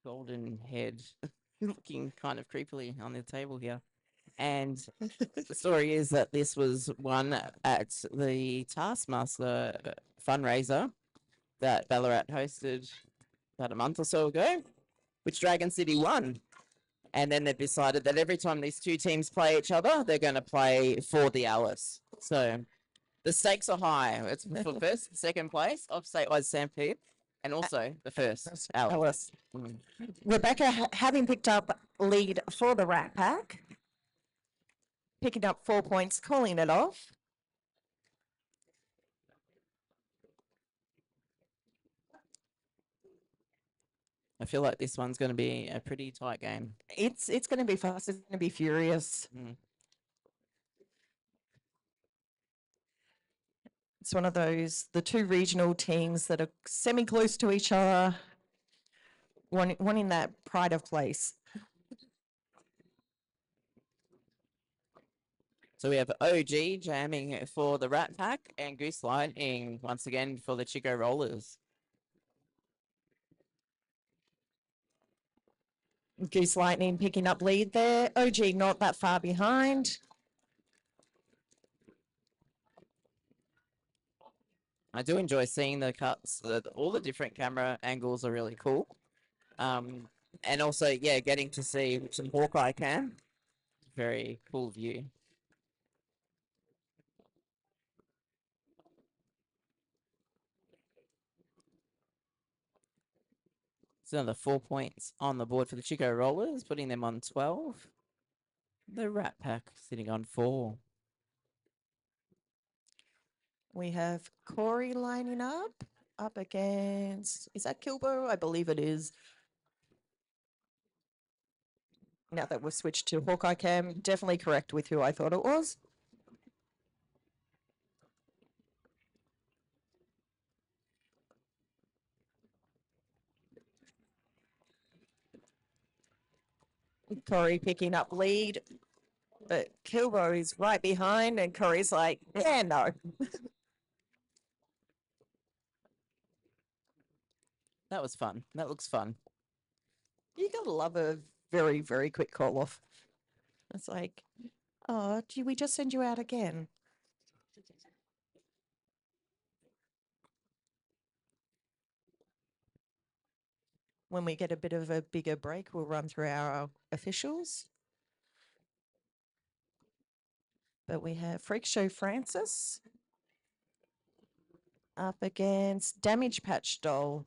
golden head looking kind of creepily on the table here. And the story is that this was won at the Taskmaster fundraiser that Ballarat hosted about a month or so ago, which Dragon City won. And then they've decided that every time these two teams play each other, they're going to play for the Alice. So the stakes are high. It's for first, second place of Statewide Stampede, and also the first Alice. Rebecca, having picked up lead for the Ratpack, picking up 4 points, calling it off. I feel like this one's going to be a pretty tight game. It's going to be fast. It's going to be furious. It's one of those, the two regional teams that are semi-close to each other, wanting that pride of place. So we have OG jamming for the Ratpack and Goose Lightning once again for the Chiko Rollers. Goose Lightning picking up lead there. OG not that far behind. I do enjoy seeing the cuts. All the different camera angles are really cool. And also, yeah, getting to see some Hawkeye cam. Very cool view. It's another 4 points on the board for the Chiko Rollers, putting them on 12. The Ratpack sitting on 4. We have Corey lining up against, is that Kilbo? I believe it is. Now that we've switched to Hawkeye Cam, definitely correct with who I thought it was. Corey picking up lead, but Kilbo is right behind, and Corey's like, yeah, no. That was fun. That looks fun. You gotta love a very, very quick call off. It's like, oh, do we just send you out again? When we get a bit of a bigger break, we'll run through our officials. But we have Freak Show Francis up against Damage Patch Doll.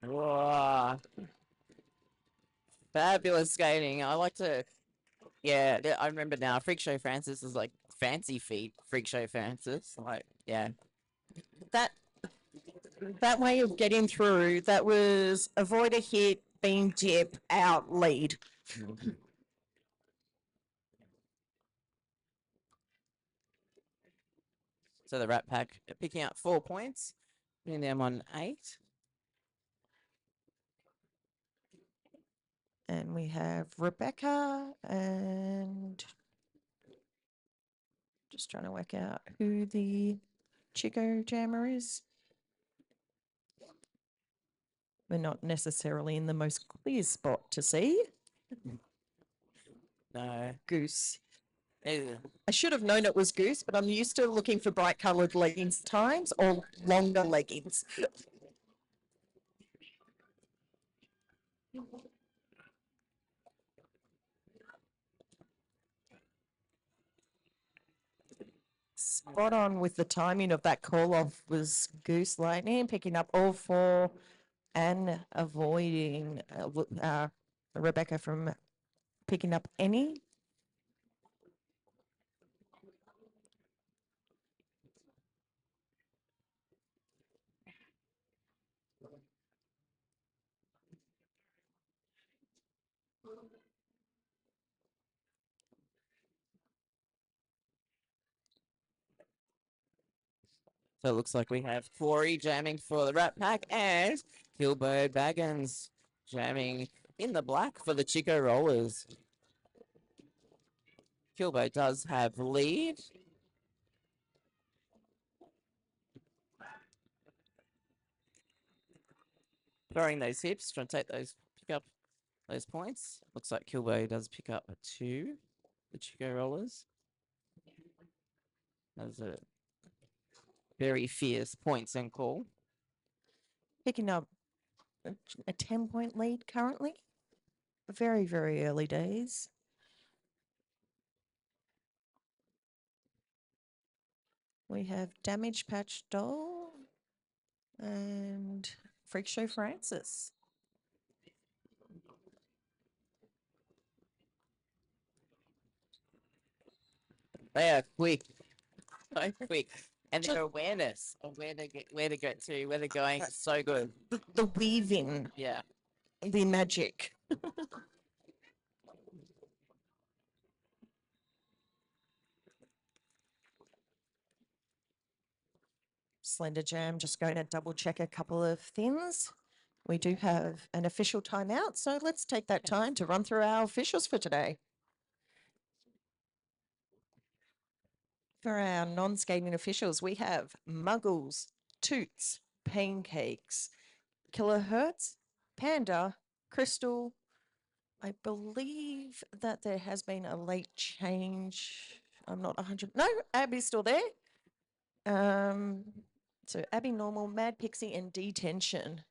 Wow. Fabulous skating. I like to, yeah, I remember now. Freak Show Francis is like fancy feet. Freak Show Francis, like, yeah. That way of getting through, that was avoid a hit, beam dip, out, lead. So the Ratpack picking up 4 points, putting them on 8. And we have Rebecca and just trying to work out who the Chiko jammer is. We're not necessarily in the most clear spot to see. No. Goose. Ew. I should have known it was Goose, but I'm used to looking for bright coloured leggings times or longer leggings. Spot on with the timing of that call off was Goose Lightning, picking up all 4 and avoiding Rebecca from picking up any. So it looks like we have Corey jamming for the Ratpack and Kilbird Baggins jamming in the black for the Chiko Rollers. Kilbo does have lead. throwing those hips, trying to pick up those points. Looks like Kilbo does pick up a 2, the Chiko rollers. That's a very fierce points and call. Picking up a 10-point lead currently. Very, very early days. We have Damage Patch Doll and Freak Show Francis. They are quick, so quick. And their awareness of where to get to, where they're going is so good. The weaving, Yeah. the magic. Slender Jam just going to double check a couple of things. We do have an official timeout, so let's take that time to run through our officials for today. For our non-skating officials, we have Muggles, Toots, Pancakes, Kilohertz, Panda, Crystal. I believe that there has been a late change. I'm not 100. No, Abby's still there. So Abby Normal, Mad Pixie, and Detention.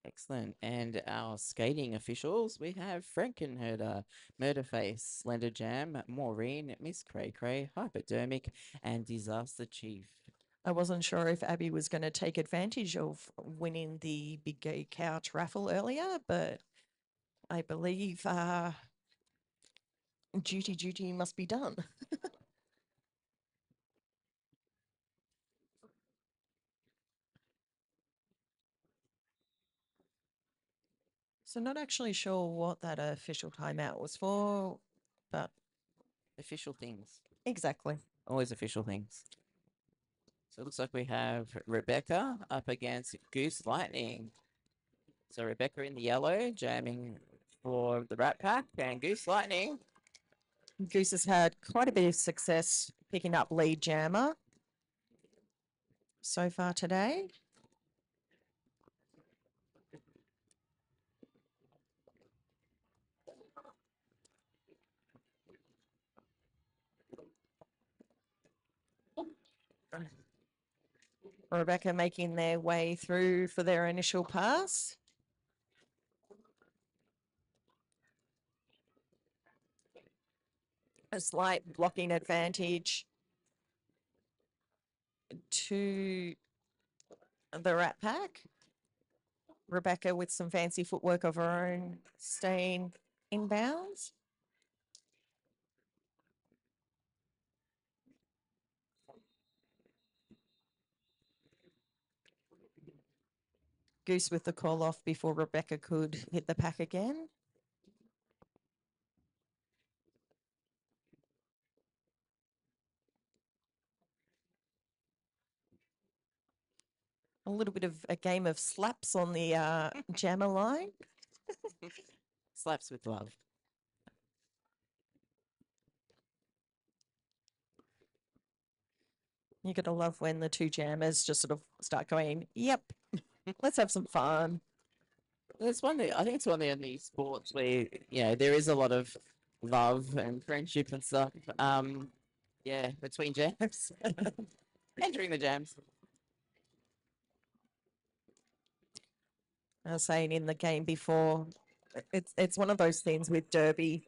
Excellent. And our skating officials, we have Frankenherder, Murderface, Slender Jam, Maureen, Miss Cray Cray, Hypodermic, and Disaster Chief. I wasn't sure if Abby was going to take advantage of winning the Big Gay Couch raffle earlier, but I believe duty must be done. So not actually sure what that official timeout was for, but Official things. exactly. Always official things. So it looks like we have Rebecca up against Goose Lightning. So Rebecca in the yellow, jamming for the Ratpack, and Goose Lightning. Goose has had quite a bit of success picking up lead jammer so far today. Rebecca making their way through for their initial pass. A slight blocking advantage to the Ratpack. Rebecca with some fancy footwork of her own, staying inbounds. Goose with the call off before Rebecca could hit the pack again. A little bit of a game of slaps on the jammer line. Slaps with love. You're going to love when the two jammers just sort of start going, yep, let's have some fun. It's I think it's one of the only sports where, there is a lot of love and friendship and stuff. Yeah, between jams. Entering the jams. I was saying in the game before, it's one of those things with Derby.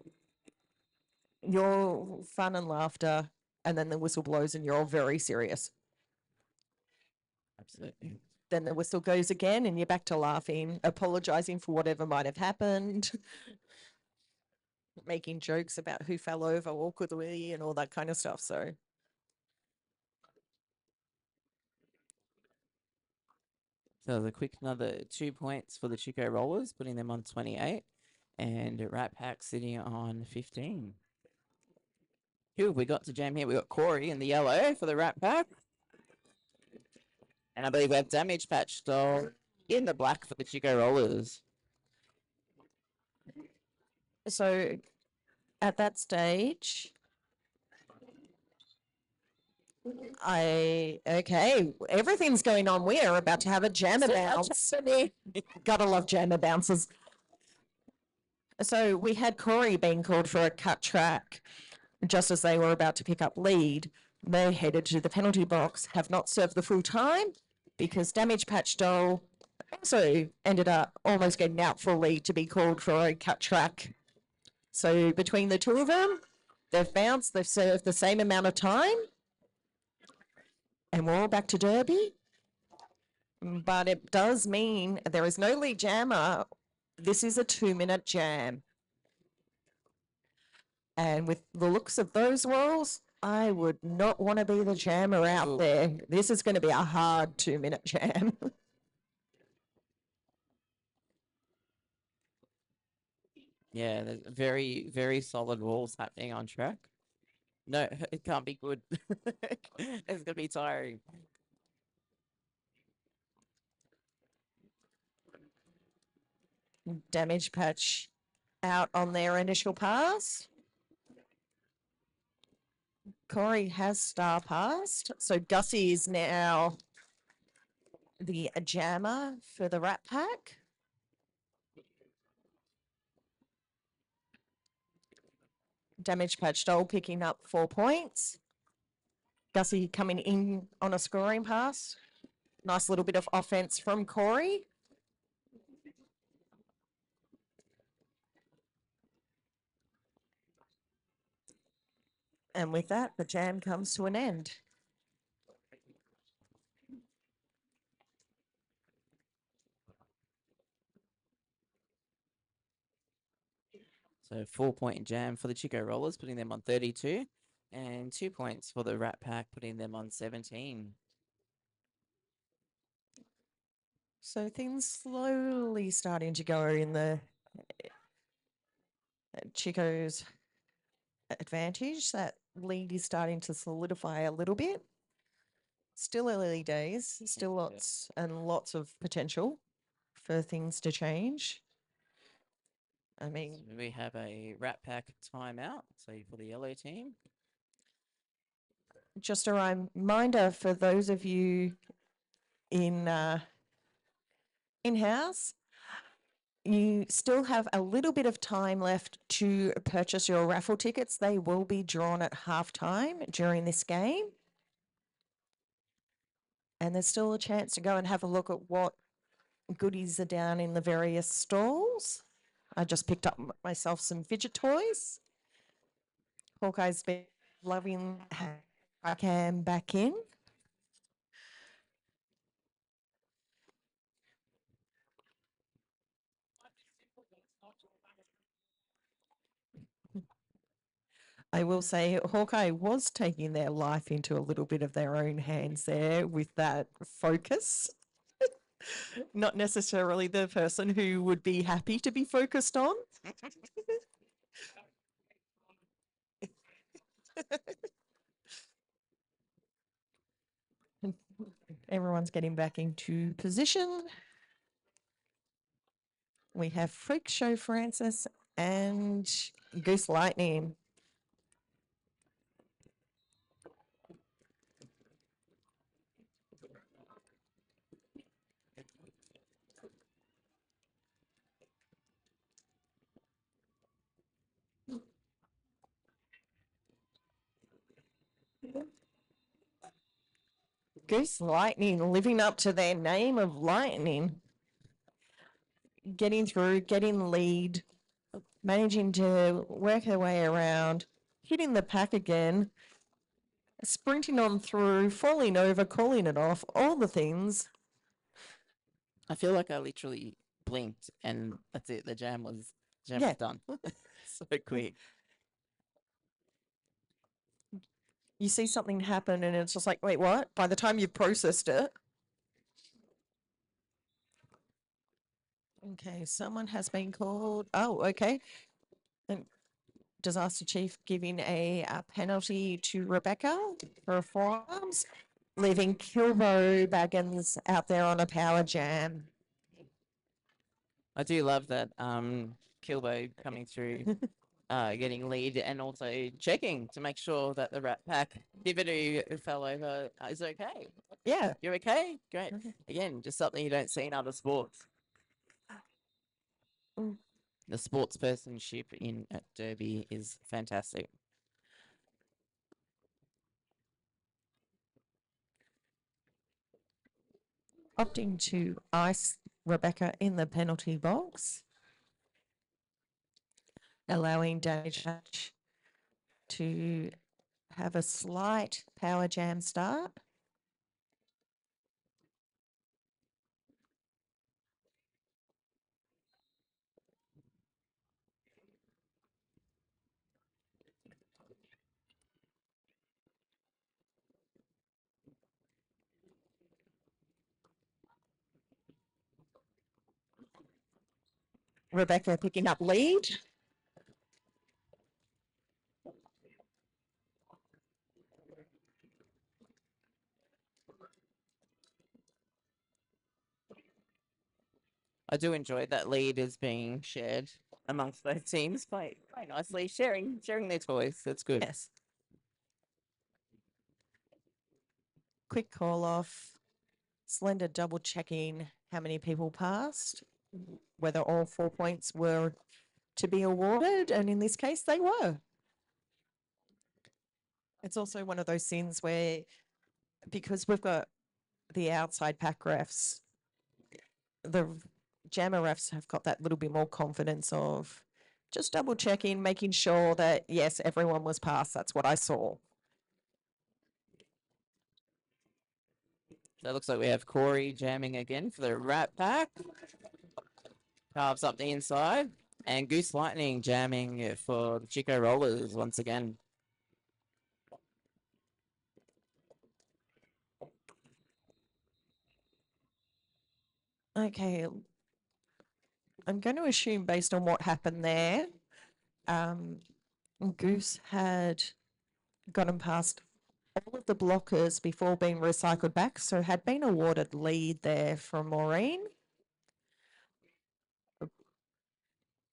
You're fun and laughter, and then the whistle blows and you're all very serious. Absolutely. Then the whistle goes again and you're back to laughing, apologizing for whatever might have happened, making jokes about who fell over awkwardly and all that kind of stuff. So So the quick another 2 points for the Chiko Rollers, putting them on 28, and Ratpack sitting on 15. Who have we got to jam here? We got Corey in the yellow for the Ratpack. And I believe we have Damage Patch Stall in the black for the Chiko Rollers. So at that stage, Okay, everything's going on. We are about to have a jammer bounce. Gotta love jammer bounces. So we had Corey being called for a cut track just as they were about to pick up lead. They headed to the penalty box, have not served the full time because Damage Patch Doll also ended up almost getting out for a lead to be called for a cut track. So between the two of them, they've bounced, they've served the same amount of time, and we're all back to Derby. But it does mean there is no lead jammer. This is a 2-minute jam. And with the looks of those rolls, I would not want to be the jammer out there. This is going to be a hard 2-minute jam. Yeah, there's very, very solid walls happening on track. No, it can't be good. It's gonna be tiring. Damage Patch out on their initial pass. Corey has star passed. So Gussie is now the jammer for the Ratpack. Damage Patch Doll picking up 4 points. Gussie coming in on a scoring pass. Nice little bit of offense from Corey. And with that, the jam comes to an end. So 4-point jam for the Chiko Rollers, putting them on 32, and 2 points for the Ratpack, putting them on 17. So things slowly starting to go in the Chiko's advantage. That lead is starting to solidify a little bit. Still early days, still lots and lots of potential for things to change. I mean, So we have a Ratpack timeout, so for the yellow team. just a reminder for those of you in-house, you still have a little bit of time left to purchase your raffle tickets. They will be drawn at halftime during this game. And there's still a chance to go and have a look at what goodies are down in the various stalls. I just picked up myself some fidget toys. Hawkeye's been loving I can back in. I will say Hawkeye was taking their life into a little bit of their own hands there with that focus. Not necessarily the person who would be happy to be focused on. Everyone's getting back into position. We have Freak Show Francis and Goose Lightning. Goose Lightning living up to their name of lightning. Getting through, getting lead, managing to work their way around, hitting the pack again, sprinting on through, falling over, calling it off, all the things. I feel like I literally blinked and that's it. The jam was done. So quick. You see something happen and it's just like, wait, what? By the time you've processed it. Okay, someone has been called. Oh, okay. And Disaster Chief giving a penalty to Rebecca for forearms, leaving Kilbo Baggins out there on a power jam. I do love that Kilbo coming through getting lead and also checking to make sure that the Ratpack pivot who fell over is okay. Yeah. You're okay? Great. Again, just something you don't see in other sports. Mm. The sportspersonship in at Derby is fantastic. Opting to ice Rebecca in the penalty box, allowing Damage Patch to have a slight power jam start. Rebecca picking up lead. I do enjoy that lead is being shared amongst both teams quite nicely, sharing their toys. That's good. Yes. Quick call off. Slender double checking how many people passed, whether all 4 points were to be awarded, and in this case they were. It's also one of those scenes where, because we've got the outside pack refs, the jammer refs have got that little bit more confidence of just double checking, making sure that yes, everyone was passed. That's what I saw. So it looks like we have Corey jamming again for the Ratpack. Carves up the inside. And Goose Lightning jamming for the Chiko Rollers once again. Okay. I'm going to assume based on what happened there, Goose had gotten past all of the blockers before being recycled back, so had been awarded lead there from Maureen.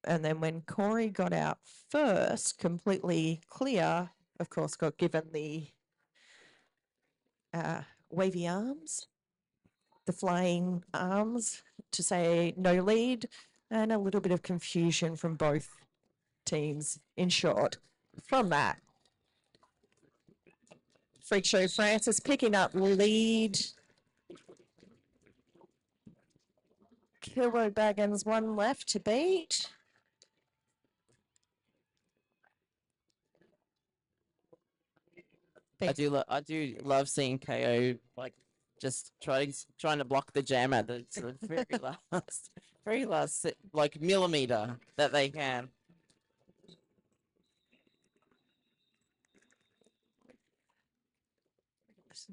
And then when Corey got out first, completely clear, of course, got given the wavy arms, the flying arms to say no lead, and a little bit of confusion from both teams, in short, from that. Freak Show Francis picking up lead. Kilbo Baggins one left to beat. I do love seeing KO like just trying to block the jammer. That's the very last like millimeter that they can.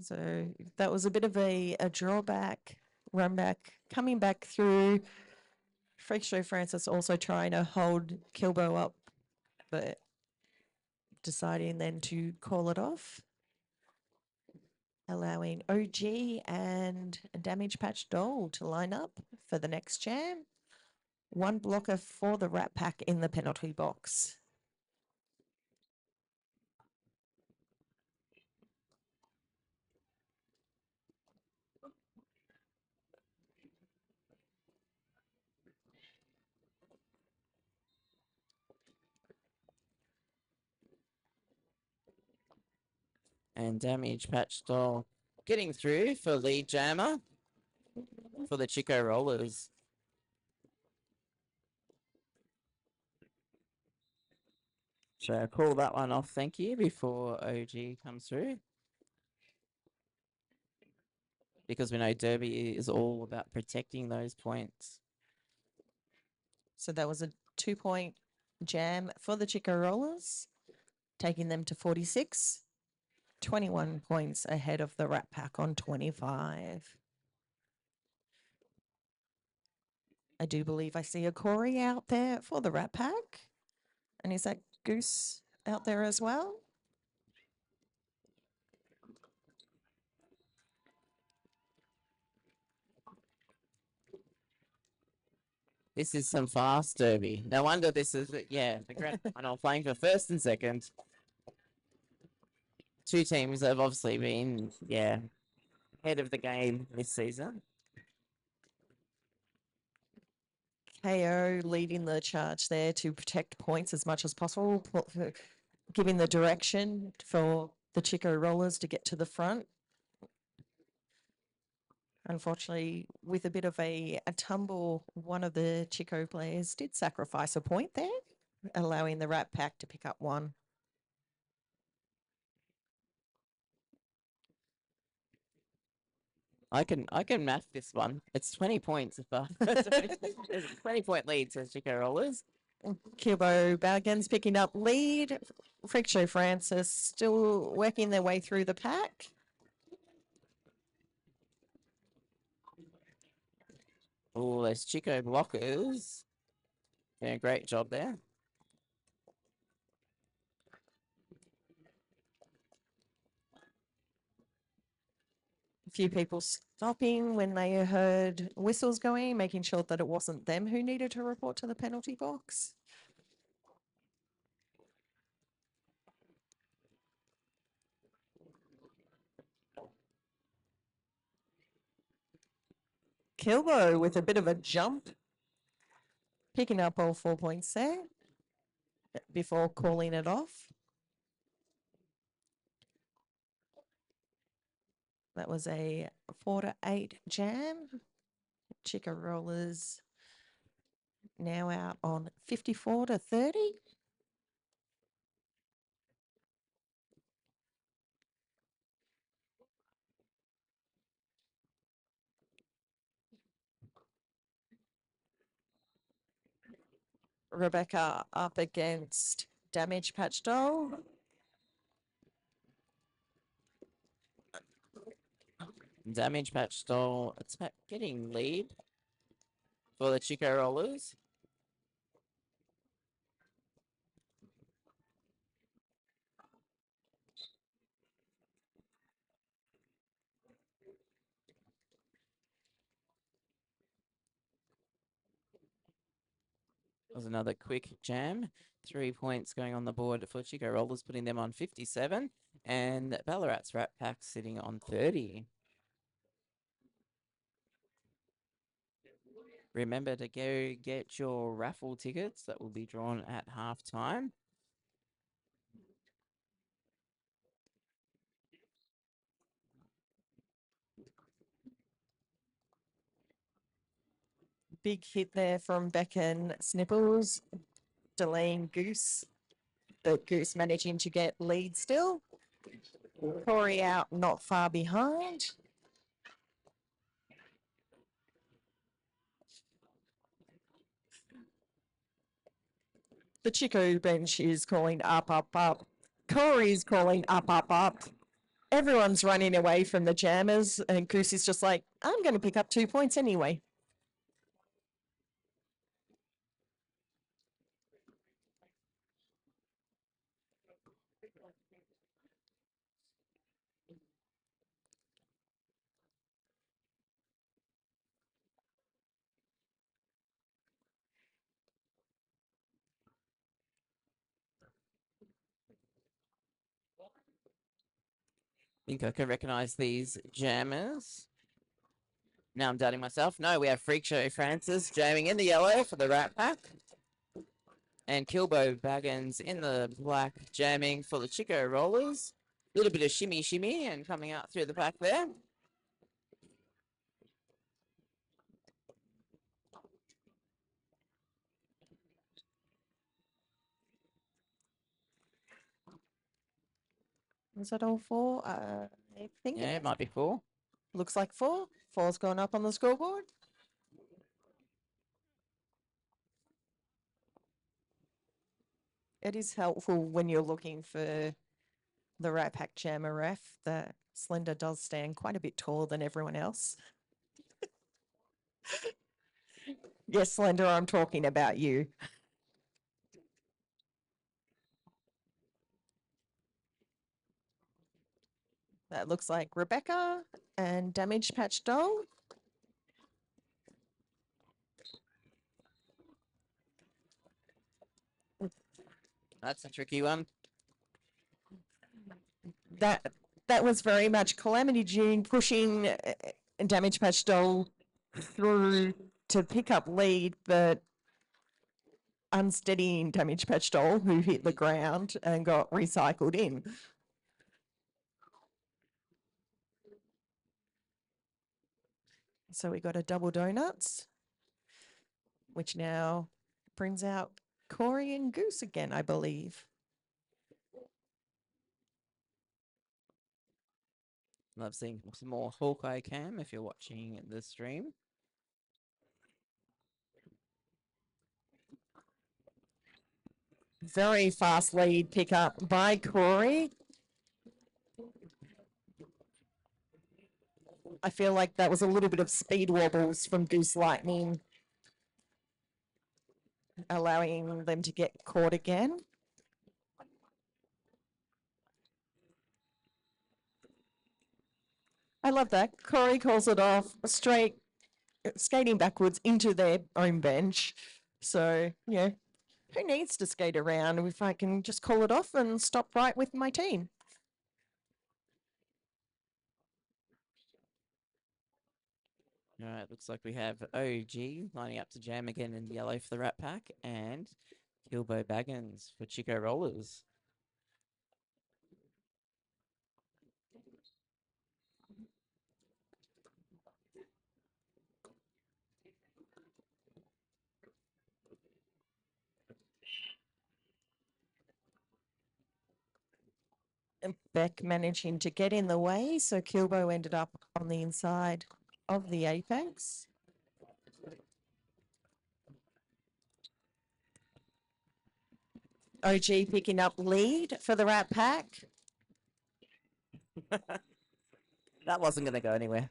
So that was a bit of a drawback, run back, coming back through. Freak Show Francis also trying to hold Kilbo up, but deciding then to call it off, allowing OG and Damage Patch Doll to line up for the next jam. One blocker for the Ratpack in the penalty box. And Damage Patch Doll getting through for lead jammer for the Chiko Rollers. So I'll call that one off, thank you, before OG comes through. Because we know Derby is all about protecting those points. So that was a 2-point jam for the Chiko Rollers, taking them to 46. 21 points ahead of the Ratpack on 25. I do believe I see a Corey out there for the Ratpack. And is that Goose out there as well? This is some fast derby. No wonder this is, yeah, the grand final playing for first and second. Two teams that have obviously been, yeah, head of the game this season. KO leading the charge there to protect points as much as possible, giving the direction for the Chiko Rollers to get to the front. Unfortunately, with a bit of a tumble, one of the Chiko players did sacrifice a point there, allowing the Ratpack to pick up one. I can math this one. It's 20 points if there's a 20-point lead to Chico Rollers. Kilbo Balgans picking up lead. Freak Show Francis still working their way through the pack. Oh, there's Chico blockers. Doing a great job there. A few people stopping when they heard whistles going, making sure that it wasn't them who needed to report to the penalty box. Kilbo with a bit of a jump, picking up all 4 points there before calling it off. That was a 4-8 jam. Chiko Rollers now out on 54-30. Rebecca up against Damage Patch Doll. Damage patch stole attack getting lead for the Chico Rollers. Was another quick jam. 3 points going on the board for Chico Rollers, putting them on 57. And Ballarat's Ratpack sitting on 30. Remember to go get your raffle tickets that will be drawn at halftime. Big hit there from Becken Snipples, delaying Goose, but Goose managing to get lead still. Corey out not far behind. The Chico bench is calling up, up, up. Corey's calling up, up, up. Everyone's running away from the jammers, and Goose is just like, I'm going to pick up 2 points anyway. Think I can recognize these jammers. Now I'm doubting myself. No, we have Freak Show Francis jamming in the yellow for the Ratpack. And Kilbo Baggins in the black jamming for the Chico Rollers. A little bit of shimmy shimmy and coming out through the pack there. Is that all 4? I think Yeah, it it is. might be 4. Looks like 4. 4's gone up on the scoreboard. It is helpful when you're looking for the Ratpack Jammer ref that Slender does stand quite a bit taller than everyone else. Yes, Slender, I'm talking about you. That looks like Rebecca and Damage Patch Doll. That's a tricky one. That was very much Calamity June pushing Damage Patch Doll through to pick up lead, but unsteadying Damage Patch Doll, who hit the ground and got recycled in. So we got a double donuts, which now brings out Corey and Goose again, I believe. Love seeing some more Hawkeye cam if you're watching the stream. Very fast lead pickup by Corey. I feel like that was a little bit of speed wobbles from Goose Lightning, allowing them to get caught again. I love that. Corey calls it off straight, skating backwards into their own bench. So, yeah, who needs to skate around if I can just call it off and stop right with my team? All right, looks like we have OG lining up to jam again in yellow for the Ratpack and Kilbo Baggins for Chiko Rollers. And Beck managing to get in the way, so Kilbo ended up on the inside of the apex. OG picking up lead for the Ratpack. That wasn't going to go anywhere.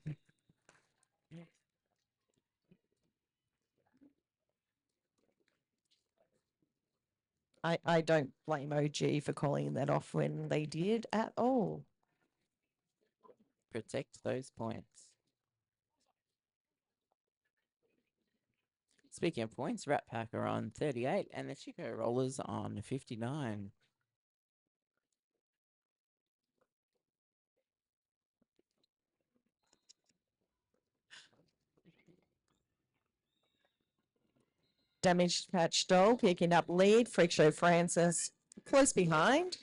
I don't blame OG for calling that off when they did at all. Protect those points. Speaking of points, Ratpack are on 38 and the Chiko Rollers on 59. Damaged Patch Doll picking up lead. Freak Show Francis close behind.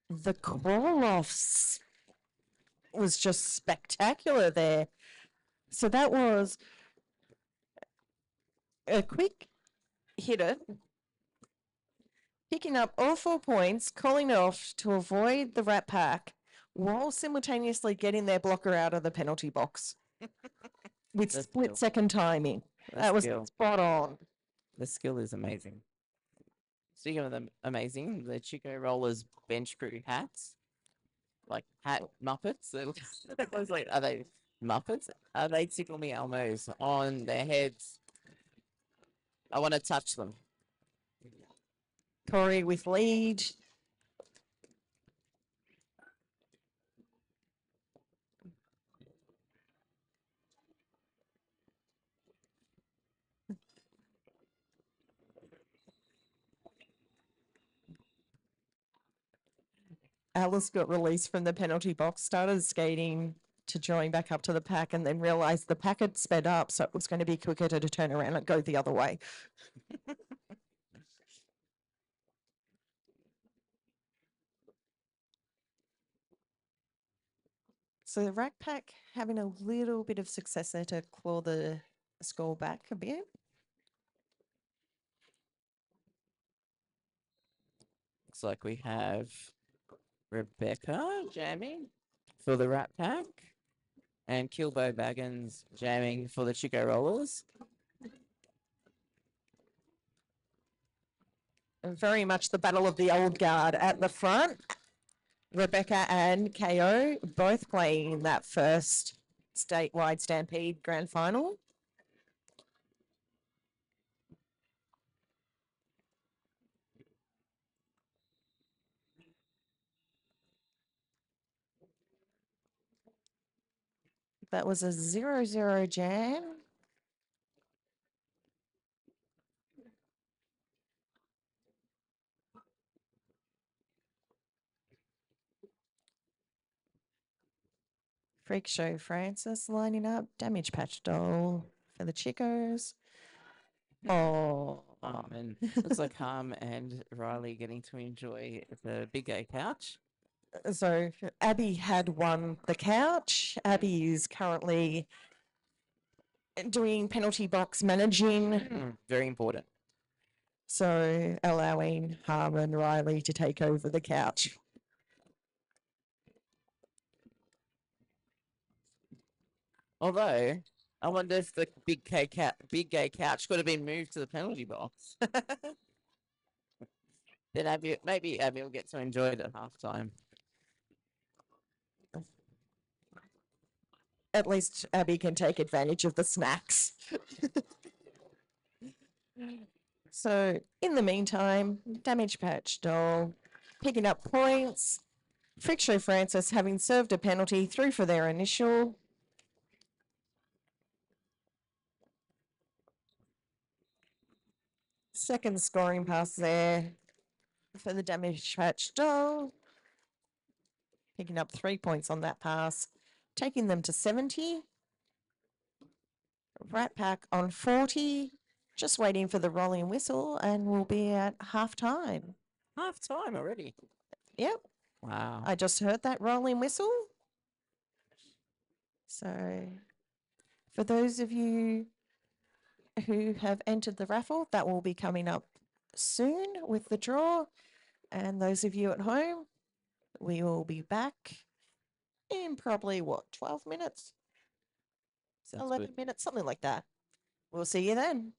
The call-offs was just spectacular there. So that was a quick hitter, picking up all 4 points, calling it off to avoid the Ratpack, while simultaneously getting their blocker out of the penalty box with That's split-second timing. That was spot on. The skill is amazing. Speaking of them amazing, the Chiko Rollers bench crew hats, like hat Muppets. Like, are they Muppets? They tickle me Elmos on their heads. I want to touch them. Corey with lead. Alice got released from the penalty box, started skating to join back up to the pack, and then realized the pack had sped up, so it was going to be quicker to turn around and go the other way. So the Ratpack having a little bit of success there to claw the score back a bit. Looks like we have Rebecca jamming for the Ratpack and Kilbo Baggins jamming for the Chiko Rollers. And very much the battle of the old guard at the front. Rebecca and KO both playing in that first statewide Stampede grand final. That was a 0-0 jam. Freak Show Francis lining up. Damage Patch Doll for the Chicos. Oh, And looks like Harm and Riley getting to enjoy the big gay couch. so Abby had won the couch. Abby is currently doing penalty box managing, Very important. so allowing Harm and Riley to take over the couch. Although, I wonder if the big gay couch could have been moved to the penalty box. Then maybe Abby will get to enjoy it at halftime. At least Abby can take advantage of the snacks. So, in the meantime, Damage Patch Doll picking up points. Freak Show Francis, having served a penalty, through for their initial. Second scoring pass there for the Damage Patch Doll. Picking up 3 points on that pass, taking them to 70. Ratpack on 40. Just waiting for the rolling whistle, and we'll be at half time. Half time already. Yep. Wow. I just heard that rolling whistle. So, for those of you who have entered the raffle, that will be coming up soon with the draw. And those of you at home, we will be back in probably 12 minutes? Sounds 11 good. minutes, something like that. We'll see you then.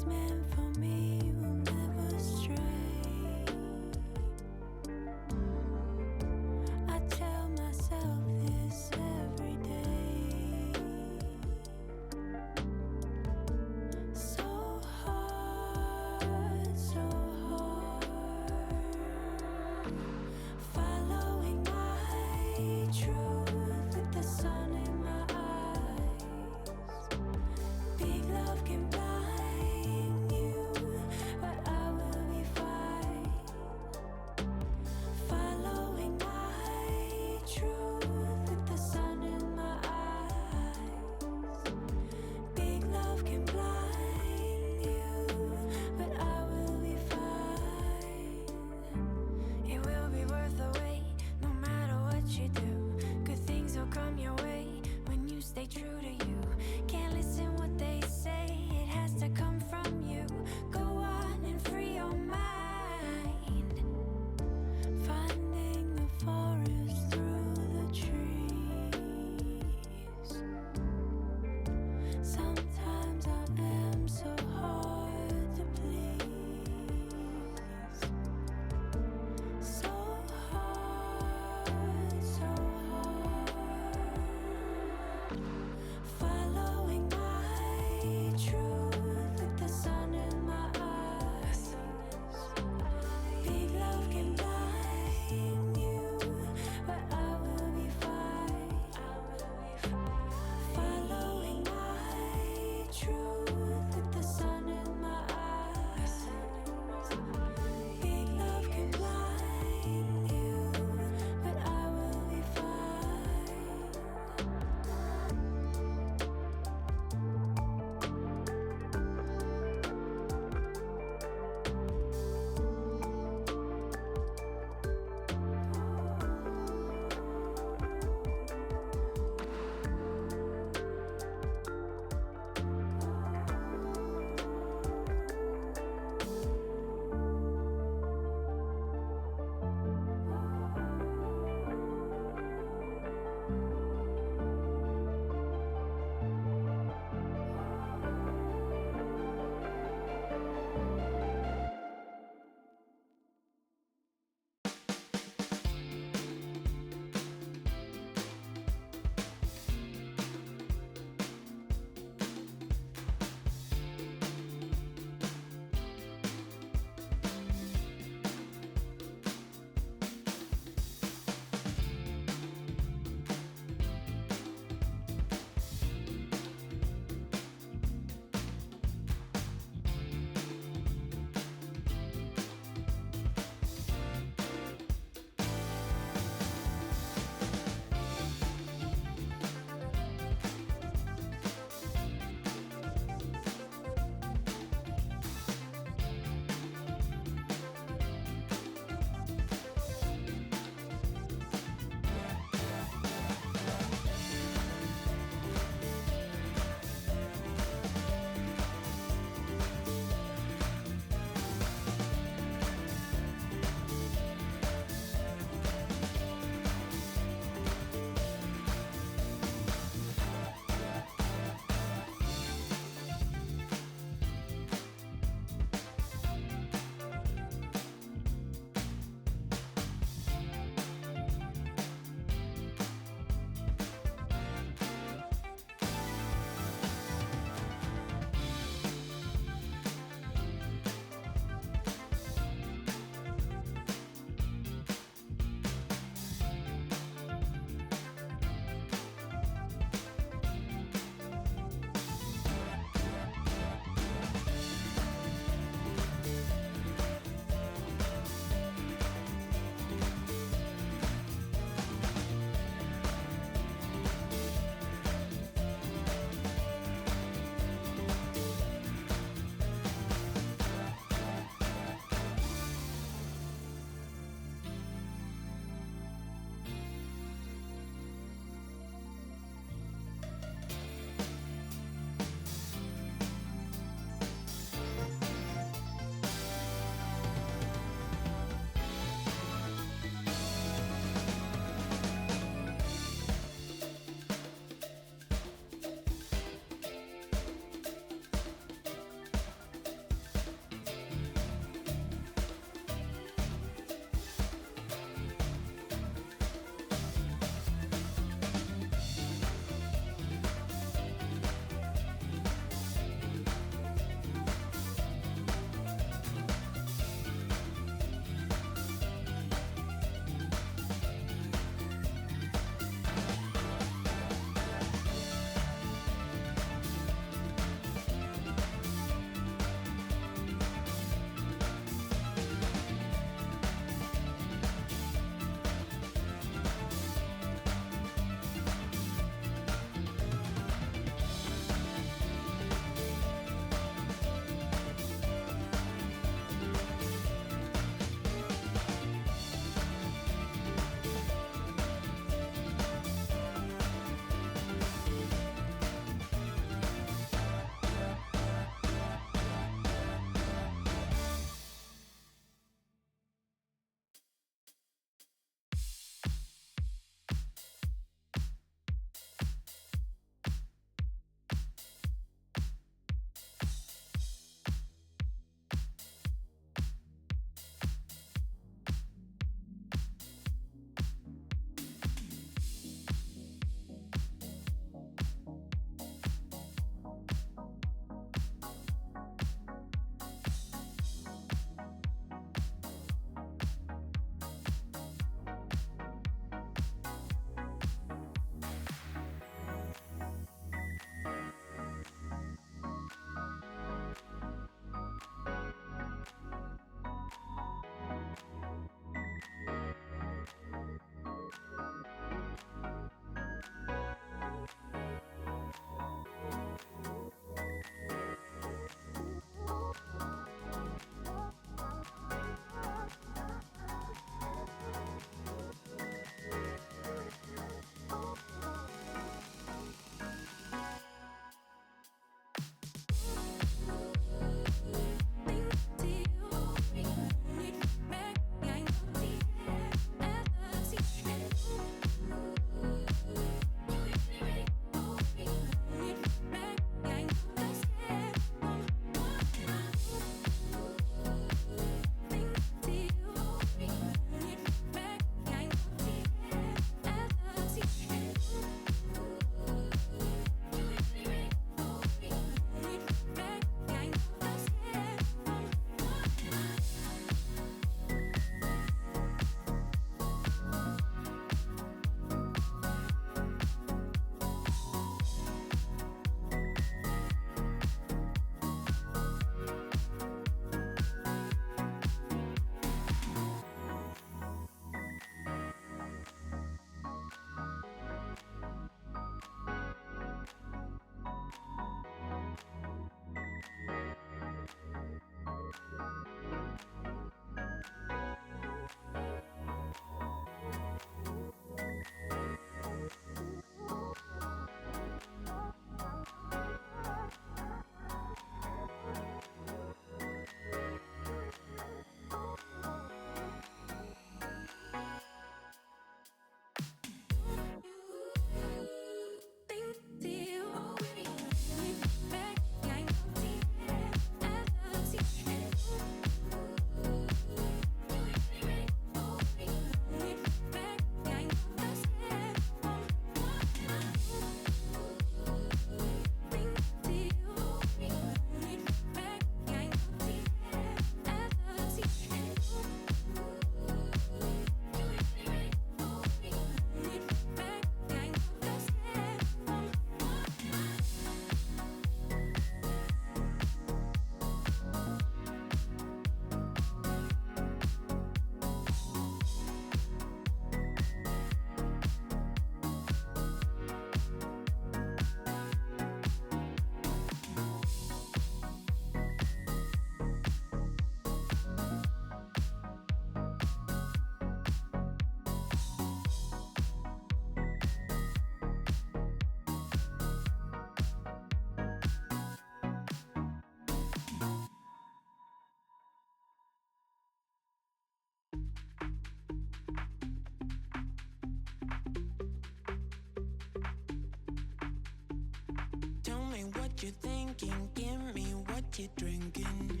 Tell me what you're thinking, give me what you're drinking.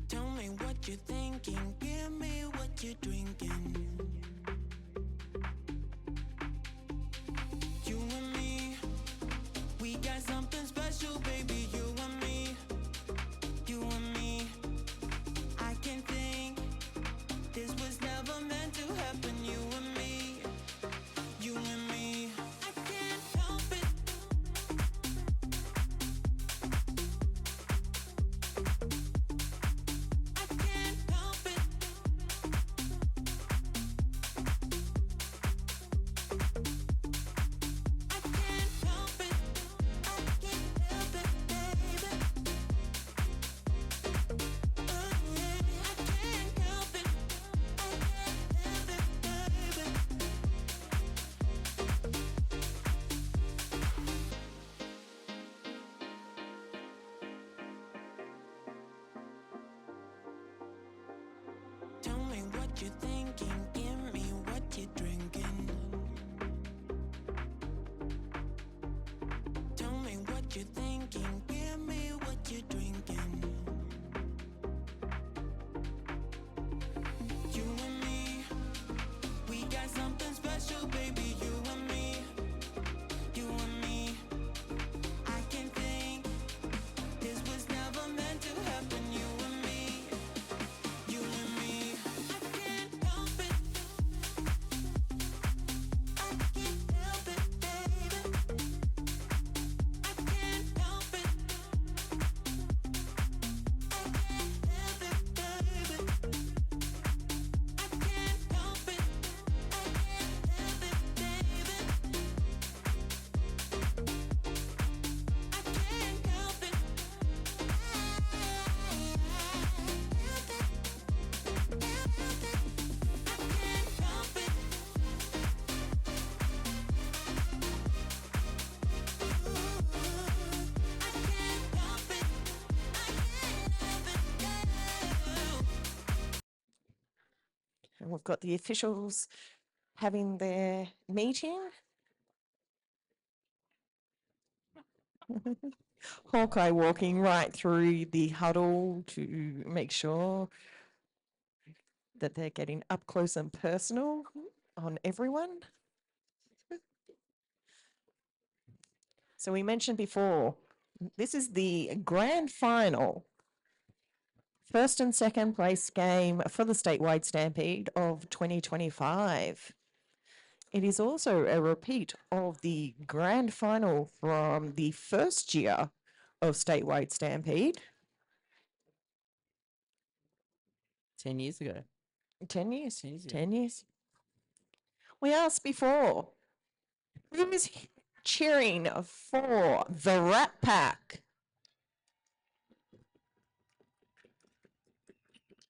Tell me what you're thinking, give me what you're drinking. You and me, we got something special, baby. You and me, you and me. I can think this was never meant to happen. You and me, you and me. I can't help it. I can't help it. I can't help it. I can't help it, baby. Oh yeah, I can't help it. I can't help it, baby. Tell me what you're thinking, give me what you're drinking. Tell me what you're thinking, give me what you're drinking. You and me, we got something special, baby. You and me, you and me. I can think this was never meant to happen. You and me, you and me. I can't help it. I can't help it, baby. I can't help it. I can't help it, baby. I can't help it. I can't help it, baby. I can't help it. And we've got the officials having their meeting. Hawkeye walking right through the huddle to make sure that they're getting up close and personal on everyone. So we mentioned before, this is the grand final, first and second place game for the Statewide Stampede of 2025. It is also a repeat of the grand final from the first year of Statewide Stampede. 10 years ago. 10 years. 10 years ago. 10 years. We asked before, who's cheering for the Ratpack?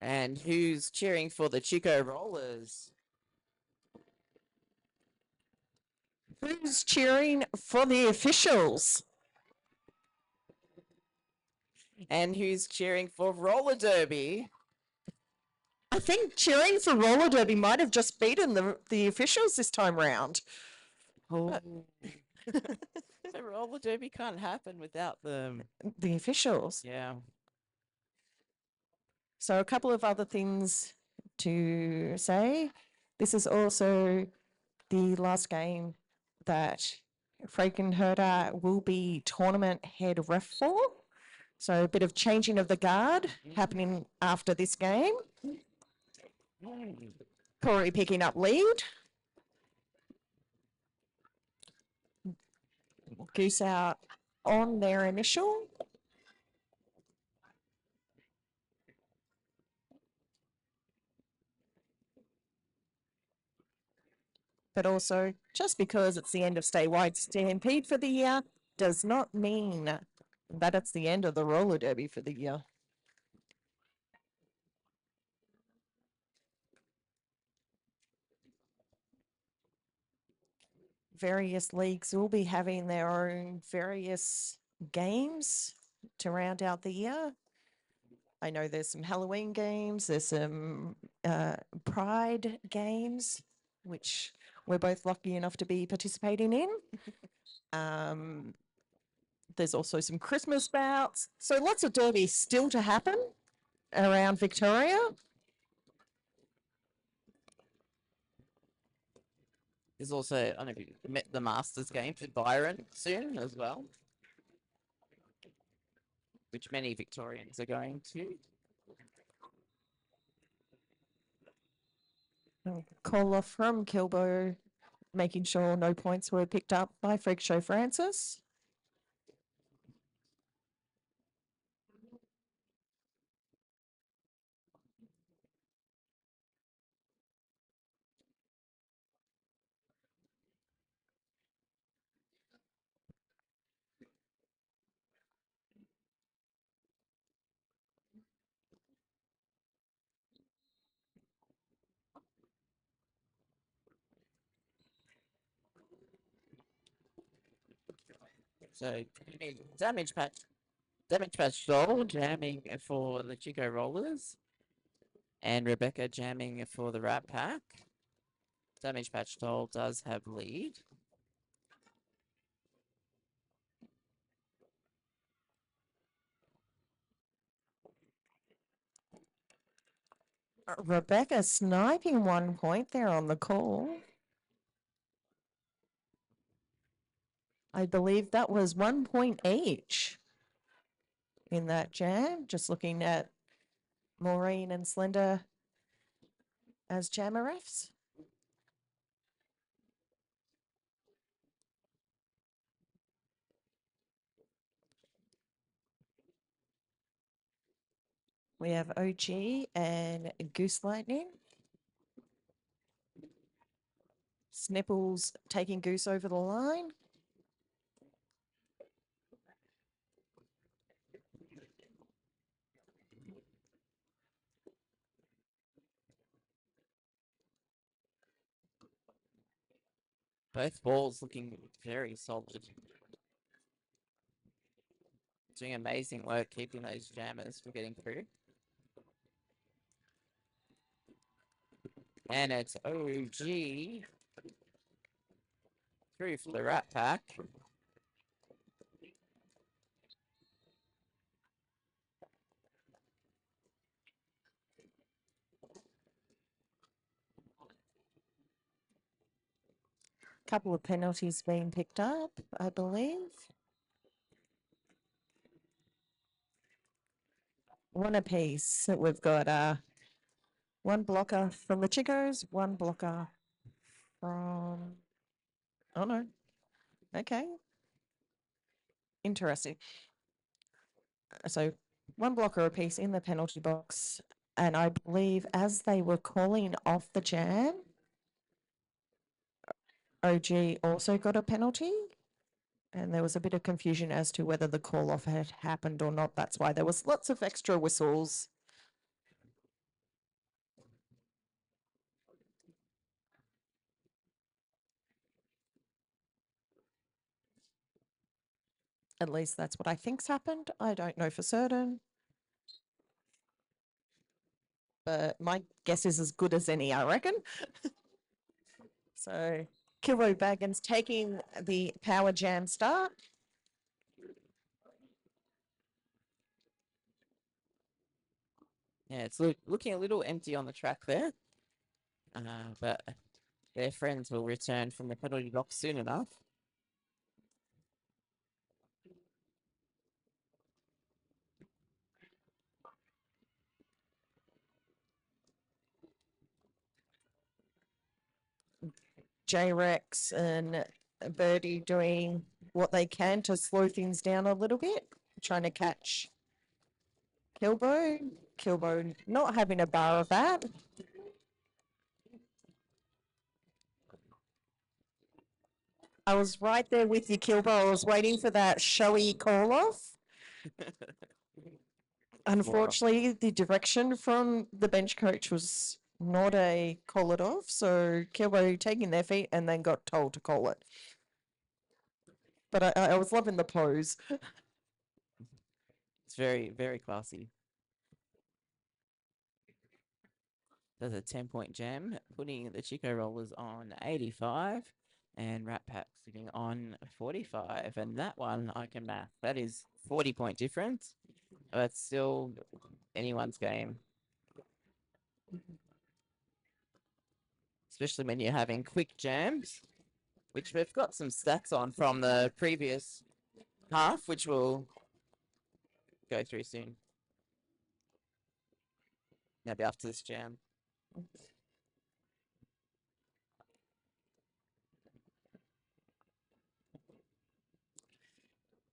And who's cheering for the Chiko Rollers? Who's cheering for the officials? And who's cheering for roller derby? I think cheering for roller derby might have just beaten the officials this time round. Oh. So roller derby can't happen without them. The officials. Yeah. So a couple of other things to say. This is also the last game that Frankenherder will be tournament head ref for. So a bit of changing of the guard happening after this game. Corey picking up lead. Goose out on their initial. But also, just because it's the end of Statewide Stampede for the year does not mean that it's the end of the roller derby for the year. Various leagues will be having their own various games to round out the year. I know there's some Halloween games, there's some Pride games, which we're both lucky enough to be participating in. There's also some Christmas bouts. So lots of derby still to happen around Victoria. There's also, I don't know if you met the Masters game for Byron soon as well, which many Victorians are going to. Caller from Kilbo, making sure no points were picked up by Freak Show Francis. So damage patch Doll jamming for the Chiko Rollers, and Rebecca jamming for the Ratpack. Damage patch Doll does have lead. Rebecca sniping 1 point there on the call. I believe that was 1 point each in that jam. Just looking at Maureen and Slender as jammer refs. We have OG and Goose Lightning. Snipples taking Goose over the line. Both balls looking very solid. Doing amazing work keeping those jammers from getting through. And it's OG through for the Ratpack. Couple of penalties being picked up, I believe. One apiece. We've got one blocker from the Chicos, one blocker from. Oh no. Okay. Interesting. So one blocker apiece in the penalty box. And I believe as they were calling off the jam, OG also got a penalty. And there was a bit of confusion as to whether the call off had happened or not. That's why there was lots of extra whistles. At least that's what I think's happened. I don't know for certain. But my guess is as good as any, I reckon. So Kilro Baggins taking the power jam start. Yeah, it's looking a little empty on the track there. But their friends will return from the penalty box soon enough. J-Rex and Birdie doing what they can to slow things down a little bit, trying to catch Kilbo. Kilbo not having a bar of that. I was right there with you, Kilbo. I was waiting for that showy call off. Unfortunately, the direction from the bench coach was not a call it off. So Kilbo taking their feet and then got told to call it. But I was loving the pose. It's very, very classy. does a 10-point jam, putting the Chiko rollers on 85 and Ratpack sitting on 45. And that one I can math. That is 40-point difference. That's still anyone's game. Especially when you're having quick jams, which we've got some stats on from the previous half, which we'll go through soon. Maybe after this jam.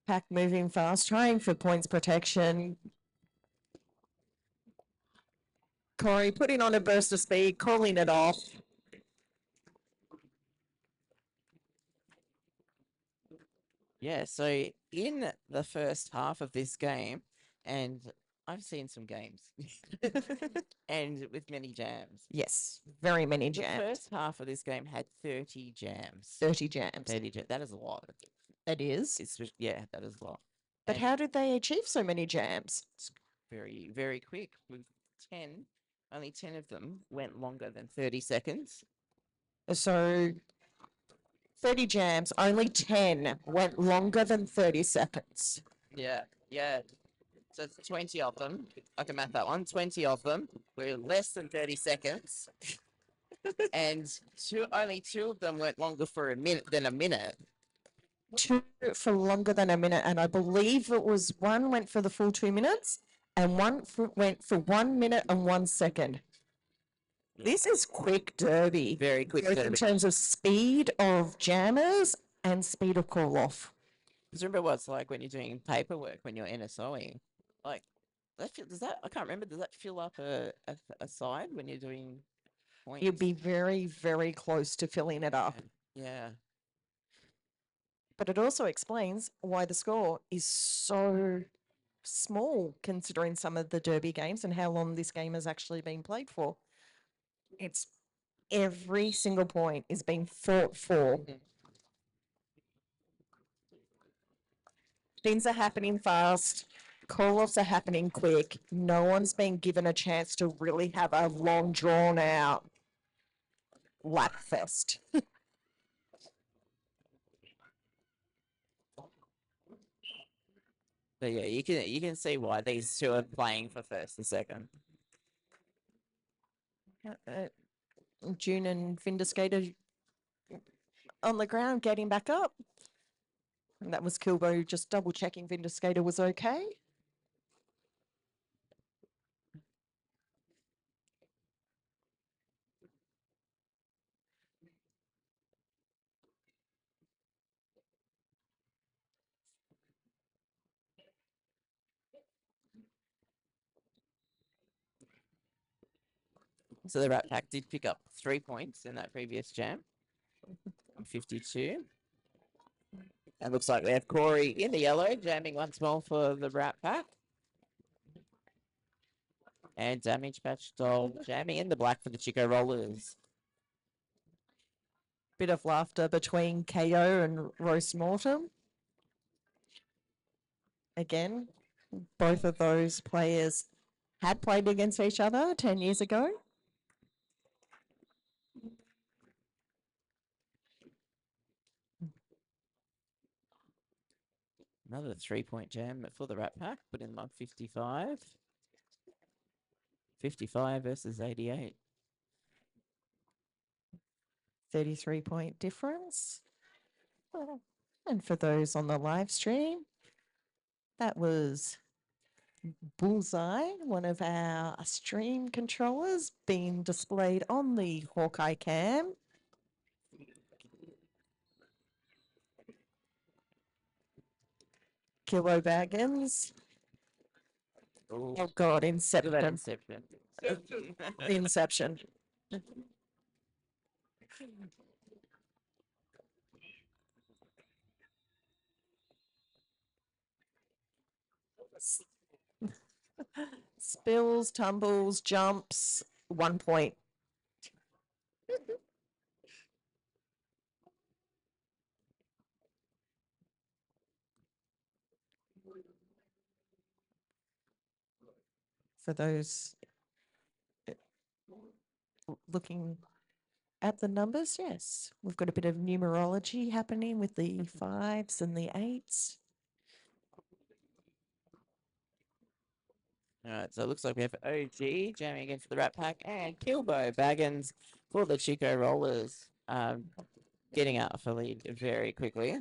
Pack moving fast, trying for points protection. Corey putting on a burst of speed, calling it off. Yeah, so in the first half of this game, and I've seen some games, and with many jams. Yes, very many The jams. first half of this game had 30 jams. 30 jams. 30 jams. That is a lot. That is. Yeah, that is a lot. But And how did they achieve so many jams? it's very, very quick. With 10, only 10 of them went longer than 30 seconds. So 30 jams, only 10 went longer than 30 seconds. Yeah, yeah. So it's 20 of them. I can math that one. 20 of them were less than 30 seconds. And only two of them went longer for a minute than a minute. 2 for longer than a minute, and I believe it was one went for the full 2 minutes, and one went for 1 minute and 1 second. This is quick derby. Very quick both in derby. terms of speed of jammers and speed of call off. Because remember what it's like when you're doing paperwork when you're NSOing. Like, does that I can't remember. Does that fill up a side when you're doing points? You'd be very, very close to filling it up. Yeah. But it also explains why the score is so small, considering some of the derby games and how long this game has actually been played for. It's every single point is being fought for. Things are happening fast. Call-offs are happening quick. No one's been given a chance to really have a long, drawn-out lap fest. But yeah, you can see why these two are playing for first and second. June and Vindicator on the ground, getting back up. And that was Kilbo just double checking Vindicator was okay. So the Ratpack did pick up 3 points in that previous jam. 52. And looks like we have Corey in the yellow, jamming once more for the Ratpack. And Damage Patch Doll jamming in the black for the Chiko Rollers. Bit of laughter between KO and Roast Mortem. Again, both of those players had played against each other 10 years ago. Another 3-point jam for the Ratpack, putting them on 55. 55 versus 88. 33-point difference. And for those on the live stream, that was Bullseye, one of our stream controllers, being displayed on the Hawkeye cam. Kilo Baggins. Ooh, Oh God, look at that Inception. Inception. The Inception. Spills, tumbles, jumps, 1 point. For those looking at the numbers, yes, we've got a bit of numerology happening with the 5s and the 8s. All right, so it looks like we have OG jamming again for the Ratpack and Kilbo Baggins for the Chiko Rollers, getting out for lead very quickly.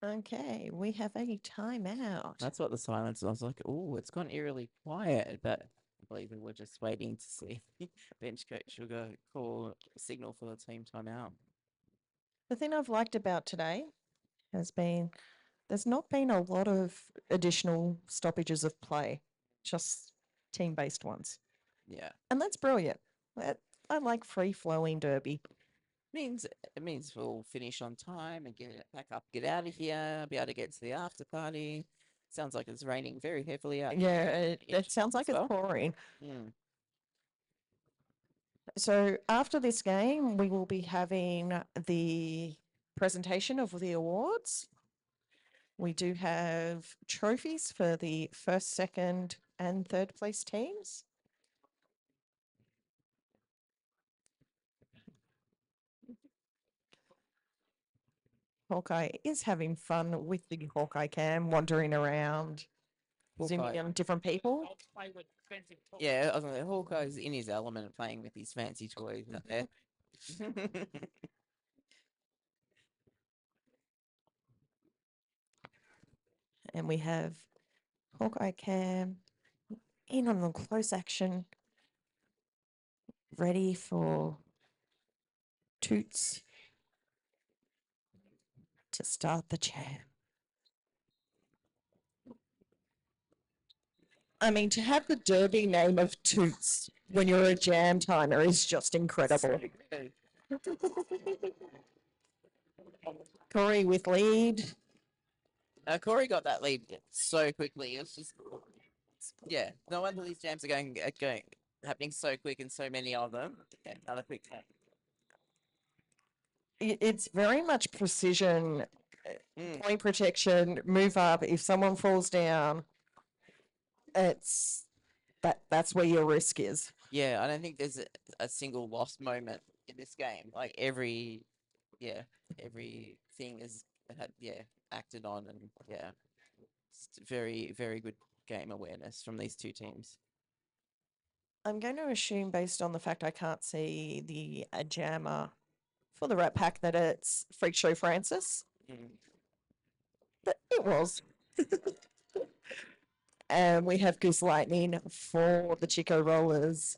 Okay, we have a timeout. That's what the silence. I was like, oh, it's gone eerily quiet, but I believe we were just waiting to see bench coach Sugar call signal for the team timeout. The thing I've liked about today has been there's not been a lot of additional stoppages of play, just team based ones. Yeah, And that's brilliant. I like free flowing derby. it means we'll finish on time and get back up, get out of here, be able to get to the after party. Sounds like it's raining very heavily out. Yeah, it Ish sounds like as it's well. pouring. Mm. So after this game, we will be having the presentation of the awards. We do have trophies for the first, second, and third place teams. Hawkeye is having fun with the Hawkeye cam, wandering around, zooming Hawkeye. on different people. Yeah, I was like, Hawkeye's in his element playing with these fancy toys out there. And we have Hawkeye cam in on the close action, ready for Toots to start the jam. I mean, to have the derby name of Toots when you're a jam timer is just incredible. Corey with lead. Corey got that lead so quickly. It's just, yeah, no wonder these jams are going happening so quick and so many of them. Yeah, another quick tap. It's very much precision, Mm. point protection, move up. If someone falls down, it's that's where your risk is. Yeah, I don't think there's a single lost moment in this game. Like everything is acted on, and yeah, it's very, very good game awareness from these two teams. I'm going to assume, based on the fact I can't see the jammer for the Ratpack, that it's Freak Show Francis. Mm. But it was. And we have Goose Lightning for the Chiko Rollers.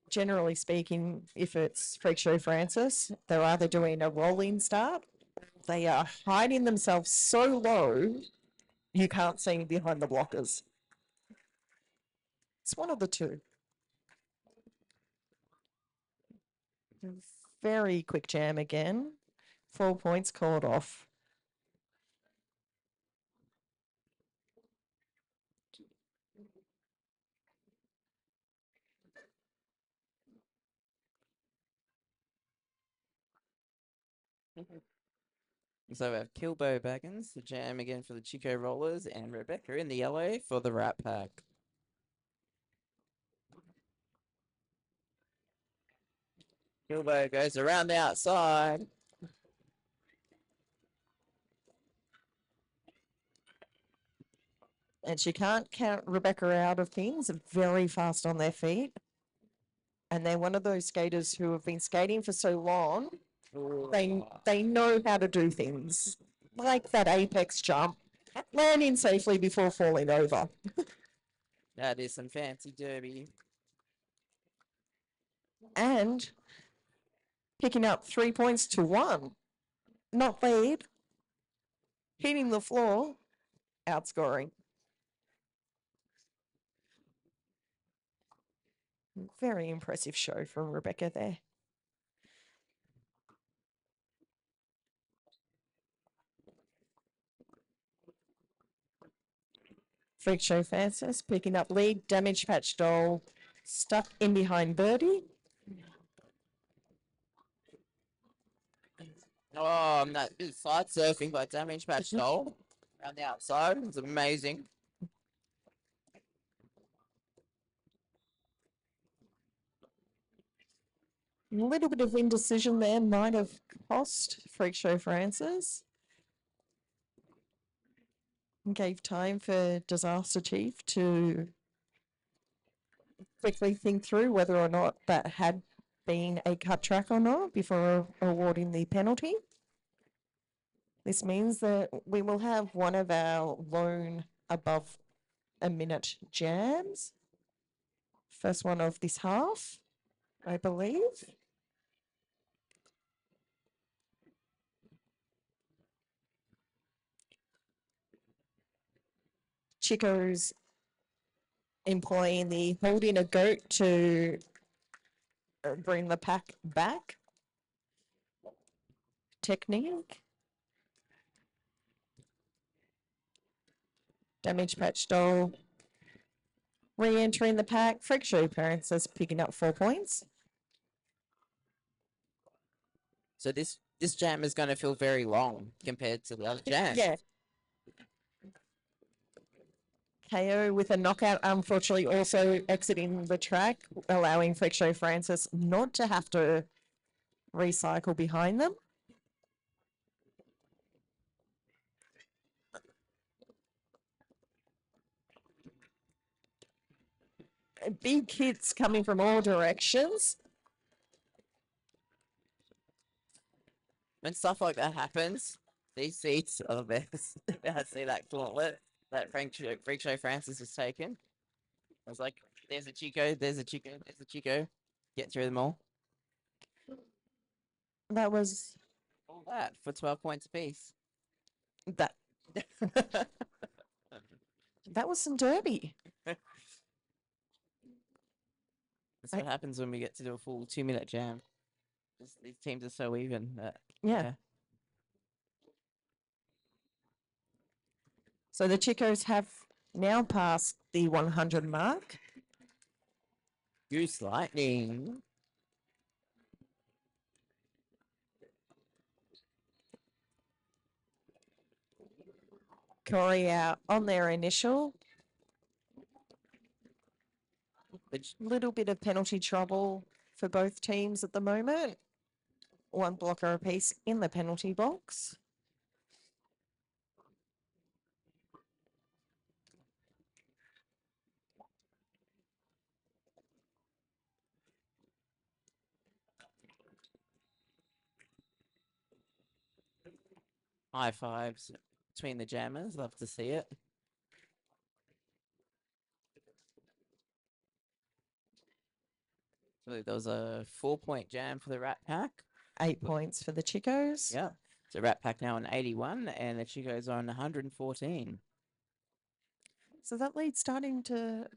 Generally speaking, if it's Freak Show Francis, they're either doing a rolling start, they are hiding themselves so low you can't see behind the blockers. It's one of the two. Very quick jam again. 4 points called off. So we have Kilbo Baggins, the jam again for the Chiko Rollers, and Rebecca in the yellow for the Ratpack. Kilbo goes around the outside. And she can't count Rebecca out of things, very fast on their feet. And they're one of those skaters who have been skating for so long, they know how to do things. Like that apex jump, landing safely before falling over. That is some fancy derby. And picking up 3 points to 1. Not lead, hitting the floor, outscoring. Very impressive show from Rebecca there. Freak Show Francis picking up lead. Damage Patch Doll stuck in behind Birdie. Oh, that is side surfing by Damage Patch Doll around the outside. It's amazing. A little bit of indecision there might have cost Freak Show Francis. Gave time for Disaster Chief to quickly think through whether or not that had been a cut track or not before awarding the penalty. This means that we will have one of our lone above a minute jams. First one of this half, I believe. Chiko's employing the holding a goat to bring the pack back technique. Damage Patch Doll re-entering the pack. Freak Show Parents is picking up 4 points. So this jam is going to feel very long compared to the other jam. Yeah. KO with a knockout, unfortunately also exiting the track, allowing Freak Show Francis not to have to recycle behind them. Big hits coming from all directions. When stuff like that happens, these seats are the best. I see that gauntlet that Freak Show Francis has taken. I was like, there's a Chiko, there's a Chiko, there's a Chiko. Get through them all. That was All that for 12 points apiece. that. That was some derby. That's what happens when we get to do a full 2-minute jam. These teams are so even. Yeah. So the Chicos have now passed the 100 mark. Goose Lightning. Corey out on their initial. Which Little bit of penalty trouble for both teams at the moment. One blocker apiece in the penalty box. high fives between the jammers. Love to see it. So there was a 4-point jam for the Ratpack. 8 points for the Chicos. Yeah. So Ratpack now on 81 and the Chicos on 114. So that lead's starting to.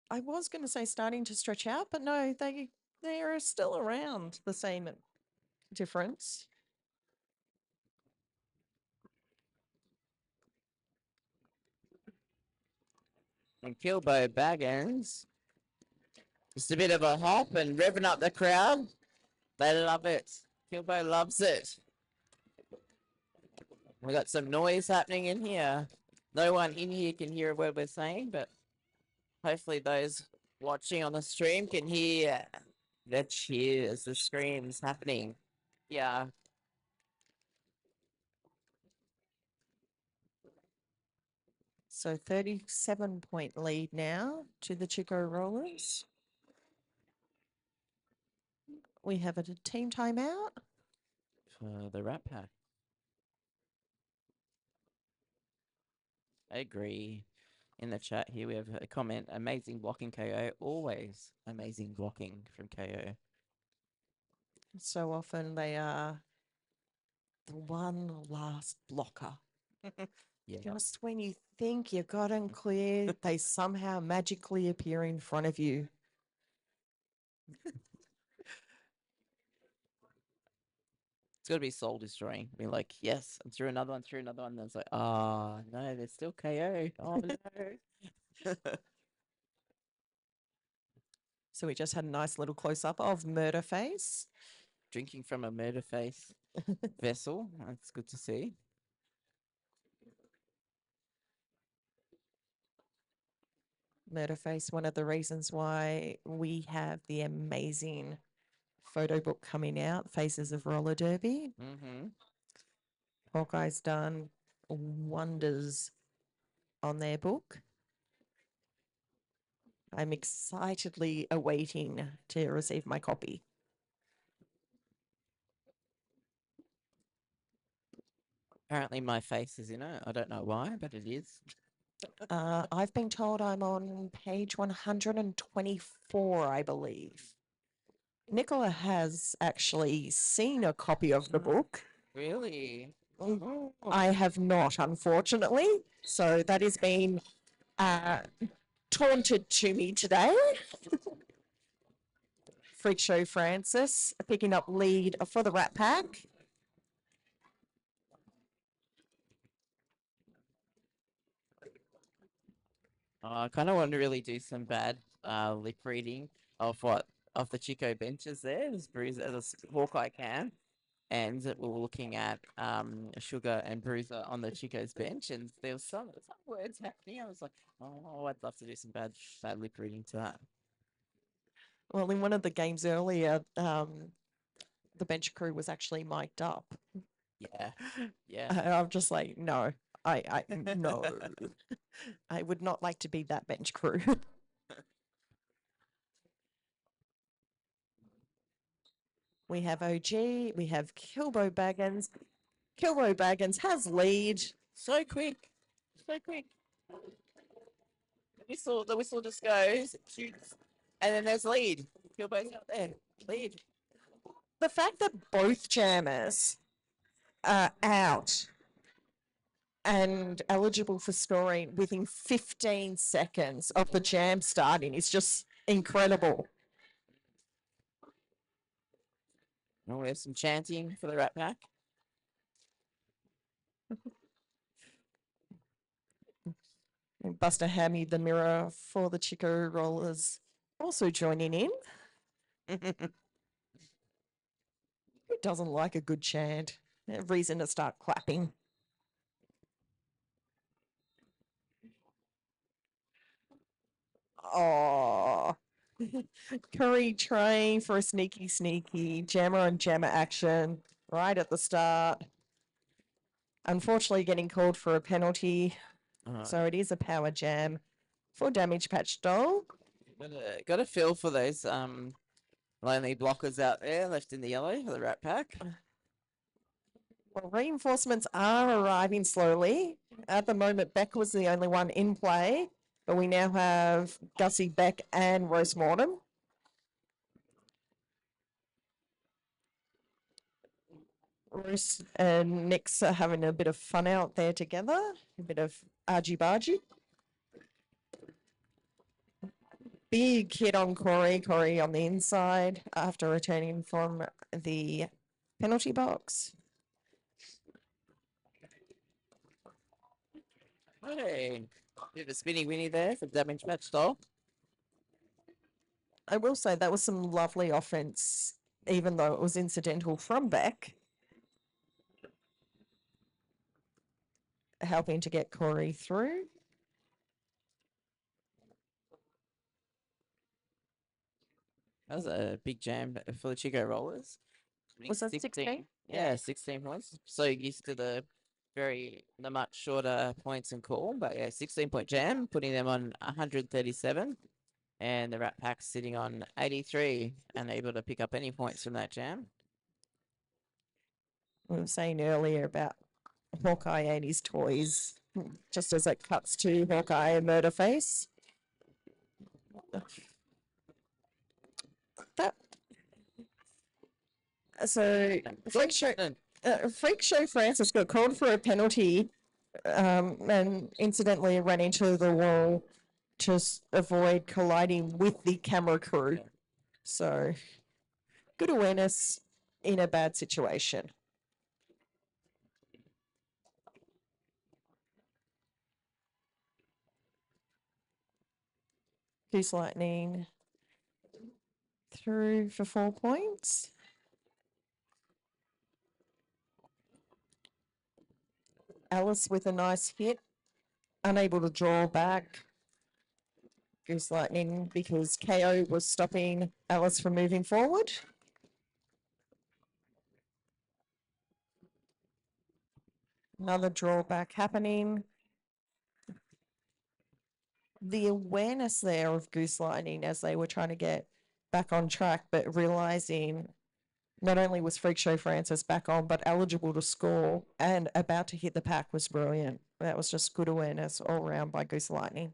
I was going to say starting to stretch out, but no, they are still around the same difference. And Kilbo Baggins. Just a bit of a hop and revving up the crowd. They love it. Kilbo loves it. We got some noise happening in here. No one in here can hear what we're saying, but hopefully those watching on the stream can hear the cheers, the screams happening. Yeah. So 37-point lead now to the Chico Rollers. We have a team timeout. For the Ratpack. I agree. In the chat here, we have a comment. Amazing blocking KO. Always amazing blocking from KO. So often they are the one last blocker. Yeah. Just when you think you got them clear, they somehow magically appear in front of you. It's got to be soul destroying. Be like, yes, and through another one, through another one. And it's like, oh, no, they're still KO. Oh, no. So we just had a nice little close up of Murder Face. Drinking from a murder face vessel. That's good to see. Murder Face, one of the reasons why we have the amazing photo book coming out, Faces of Roller Derby. Mm-hmm. Hawkeye's done wonders on their book. I'm excitedly awaiting to receive my copy. Apparently, my face is in it. I don't know why, but it is. I've been told I'm on page 124, I believe. Nicola has actually seen a copy of the book. Really? Mm, Oh. I have not, unfortunately. So that has been taunted to me today. Freak Show Francis picking up lead for the Ratpack. I kind of want to really do some bad lip reading of the Chiko benches there. As Bruiser, as Hawkeye can, and we're looking at Sugar and Bruiser on the Chico's bench, and there was some words happening. I was like, oh, I'd love to do some bad lip reading to that. Well, in one of the games earlier, the bench crew was actually mic'd up. Yeah, yeah. I'm just like, no, no. I would not like to be that bench crew. We have OG, we have Kilbo Baggins. Kilbo Baggins has lead. So quick, so quick. The whistle just goes, shoots, and then there's lead. Kilbo's out there, lead. The fact that both jammers are out and eligible for scoring within 15 seconds of the jam starting is just incredible. Oh, we have some chanting for the Ratpack. And Buster Hammy, the mirror for the Chiko Rollers, also joining in. Who doesn't like a good chant? A reason to start clapping. Oh, Curry trying for a sneaky jammer on jammer action right at the start. Unfortunately, getting called for a penalty. So it is a power jam for Damage Patch Doll. Got a feel for those lonely blockers out there left in the yellow for the Ratpack. Well, reinforcements are arriving slowly. At the moment, Beck was the only one in play, but we now have Gussie, Beck, and Rose Mortem. Rose and Nix are having a bit of fun out there together, a bit of argy-bargy. Big hit on Corey. Corey on the inside after returning from the penalty box. Hey, bit of a spinny winnie there for Damage Match Doll. I will say that was some lovely offense, even though it was incidental from Beck. Helping to get Corey through. That was a big jam for the Chiko Rollers. Was that 16? Yeah, 16 points. So used to the much shorter points and call, but yeah, 16-point jam, putting them on 137. And the Ratpack sitting on 83 and able to pick up any points from that jam. We were saying earlier about Hawkeye and his toys, just as it cuts to Hawkeye and Murderface. That so Freak Show, Freak Show Francis got called for a penalty and incidentally ran into the wall to avoid colliding with the camera crew. So, good awareness in a bad situation. Goose Lightning through for 4 points. Alice with a nice hit, unable to draw back. Goose Lightning because KO was stopping Alice from moving forward. Another drawback happening. The awareness there of Goose Lightning as they were trying to get back on track, but realizing not only was Freak Show Francis back on, but eligible to score and about to hit the pack was brilliant. That was just good awareness all around by Goose Lightning.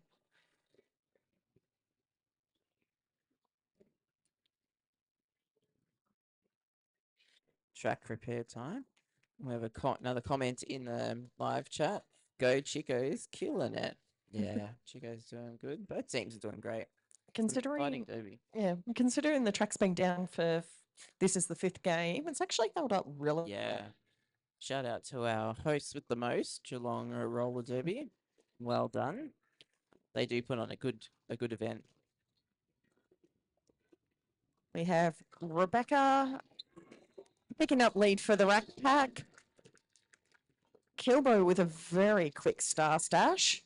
Track repair time. We have another comment in the live chat. Go Chiko's killing it. Yeah, Chiko's doing good. Both teams are doing great. Considering, derby. yeah, considering the track's been down for this is the 5th game, it's actually held up really. Yeah. Shout out to our hosts with the most, Geelong Roller Derby. Well done. They do put on a good event. We have Rebecca picking up lead for the Ratpack. Kilbo with a very quick star stash.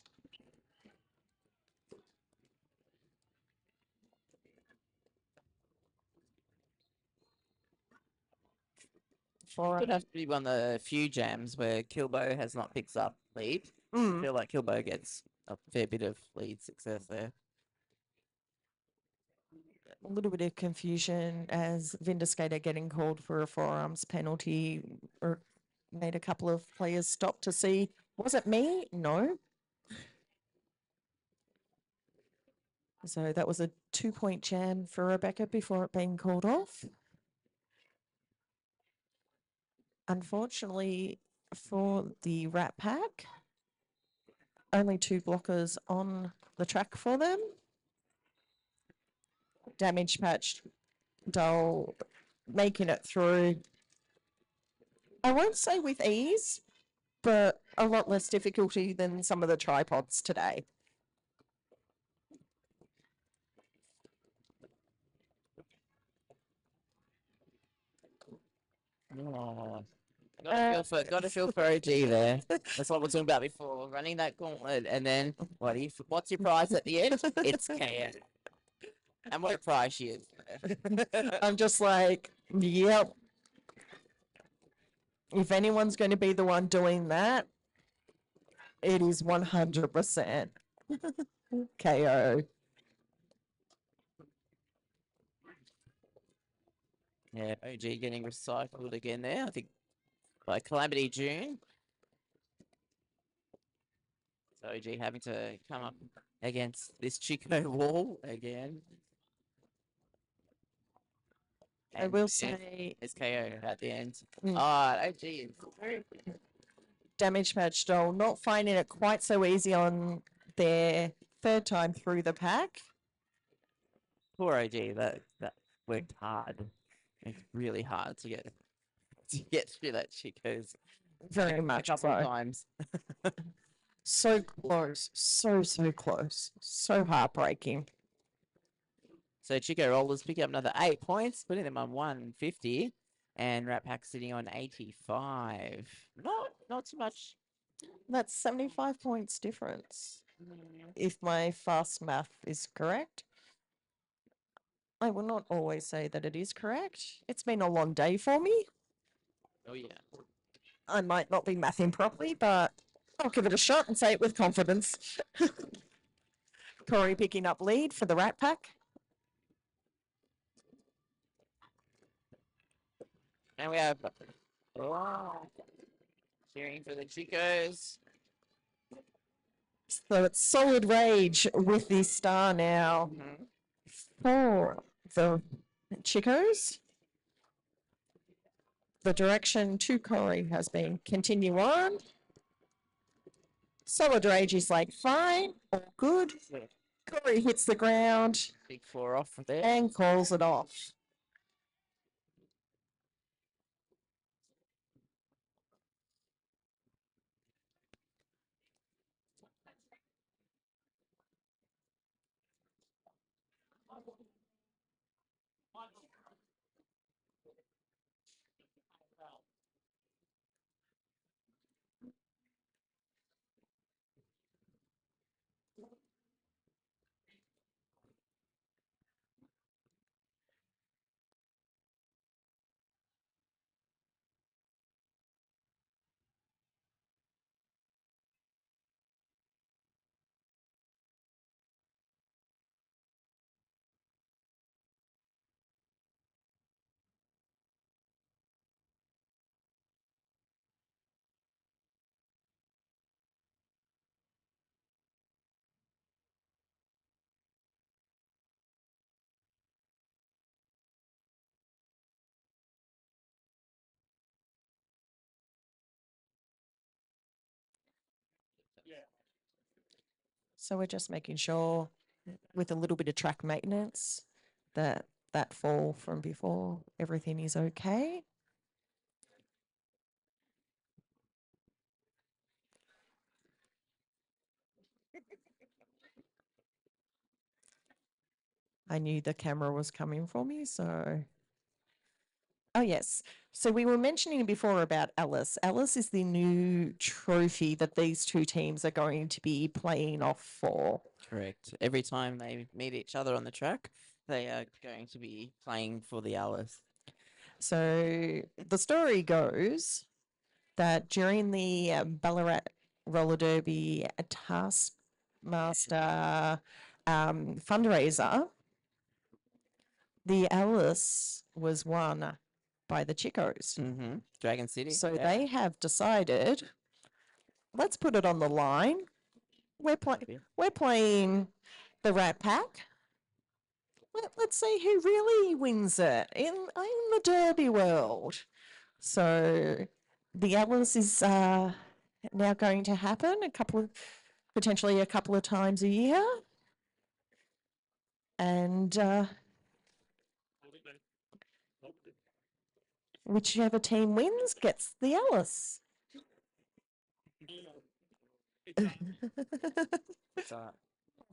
Could have to be one of the few jams where Kilbo has not picked up lead. I feel like Kilbo gets a fair bit of lead success there. A little bit of confusion as Vindicator getting called for a forearms penalty or made a couple of players stop to see, was it me? No. So that was a 2-point jam for Rebecca before it being called off. Unfortunately for the Ratpack, only 2 blockers on the track for them. Damage patched, dull, making it through. I won't say with ease, but a lot less difficulty than some of the tripods today. Oh. Got to feel for OG there. That's what we're talking about before. Running that gauntlet, and then what's your prize at the end? It's KO. And what a prize she is. I'm just like, yep. If anyone's going to be the one doing that, it is 100% KO. Yeah, OG getting recycled again there. I think by Calamity June. So OG having to come up against this Chiko wall again. I will say it's KO at the end. Mm. Oh, OG is very damage patch doll not finding it quite so easy on their 3rd time through the pack. poor OG. That worked hard. It's really hard to get through that Chiko's Very a much couple of so. times. So close. So close. So heartbreaking. So Chiko Rollers picking up another 8 points, putting them on 150, and Ratpack sitting on 85. Not too much. That's 75 points difference. If my fast math is correct. I will not always say that it is correct. It's been a long day for me. Oh yeah. I might not be mathing properly, but I'll give it a shot and say it with confidence. Corey picking up lead for the Ratpack. And we have cheering for the Chicos. So it's solid rage with the star now for the Chicos. the direction to Corey has been continue on. Solid rage is like fine, all good. Corey hits the ground Big 4 off there. and calls it off. So we're just making sure with a little bit of track maintenance that that fall from before, everything is okay. I knew the camera was coming for me, so. Oh, yes. So we were mentioning before about Alice. Alice is the new trophy that these two teams are going to be playing off for. Correct. Every time they meet each other on the track, they are going to be playing for the Alice. So the story goes that during the Ballarat Roller Derby Taskmaster fundraiser, the Alice was won by the Chikos. Mm-hmm. Dragon City. So yeah. they have decided, let's put it on the line. We're playing the Ratpack. Let's see who really wins it in the Derby world. So the Alice is now going to happen potentially a couple of times a year, and whichever team wins gets the Alice.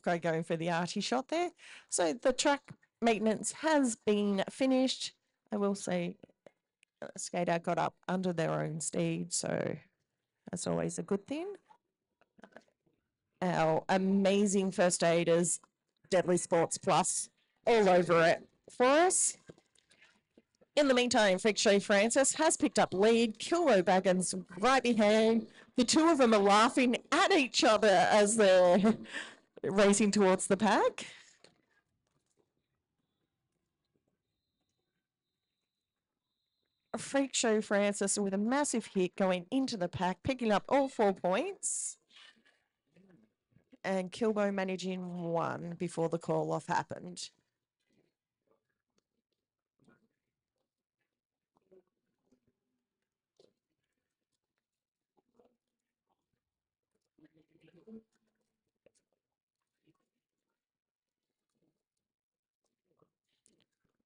Okay, going for the arty shot there. So the track maintenance has been finished. I will say skater got up under their own steed, so that's always a good thing. Our amazing first aiders, Deadly Sports Plus, all over it for us. In the meantime, Freak Show Francis has picked up lead. Kilrow Baggins right behind. The two of them are laughing at each other as they're racing towards the pack. Freak Show Francis with a massive hit going into the pack, picking up all 4 points. And Kilbo managing 1 before the call off happened.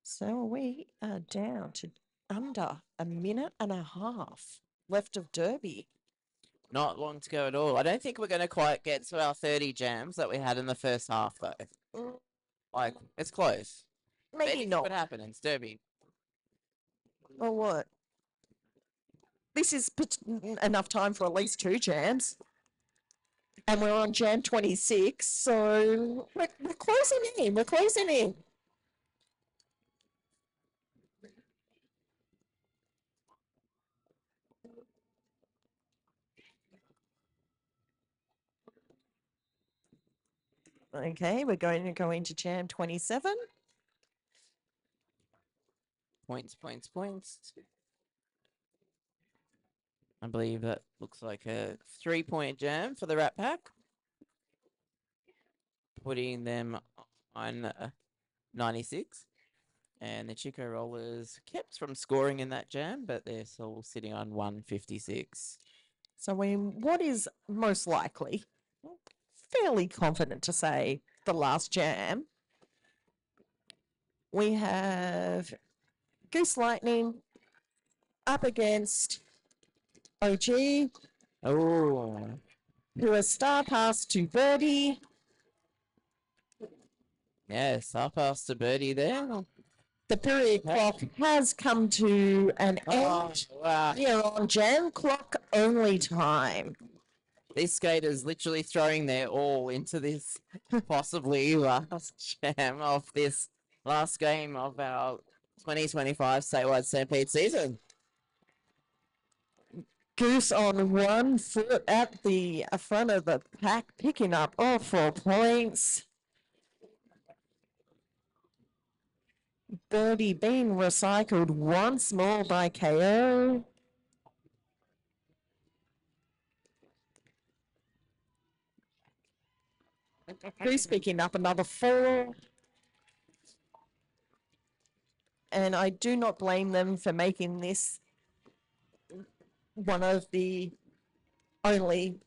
So we are down to under a minute and a half left of Derby. Not long to go at all. I don't think we're going to quite get to our 30 jams that we had in the first half, though. Like, it's close. Maybe Anything not. could happen. It's Derby. Or what? This is enough time for at least 2 jams. And we're on jam 26, so we're closing in. We're closing in. Okay, we're going to go into jam 27. Points, points, points. I believe that looks like a 3-point jam for the Ratpack. Putting them on 96. And the Chiko Rollers kept from scoring in that jam, but they're still sitting on 156. So what is most likely, fairly confident to say, the last jam, we have Goose Lightning up against OG, Oh, who has star passed to Birdie. yes, up past to Birdie there. The period clock has come to an Oh, end. wow. We are on jam clock only time. These skaters literally throwing their all into this possibly last jam of this last game of our 2025 Statewide Stampede season. Goose on 1 foot at the front of the pack, picking up all 4 points. Birdie being recycled once more by KO. Goose picking up another 4. And I do not blame them for making this one of the only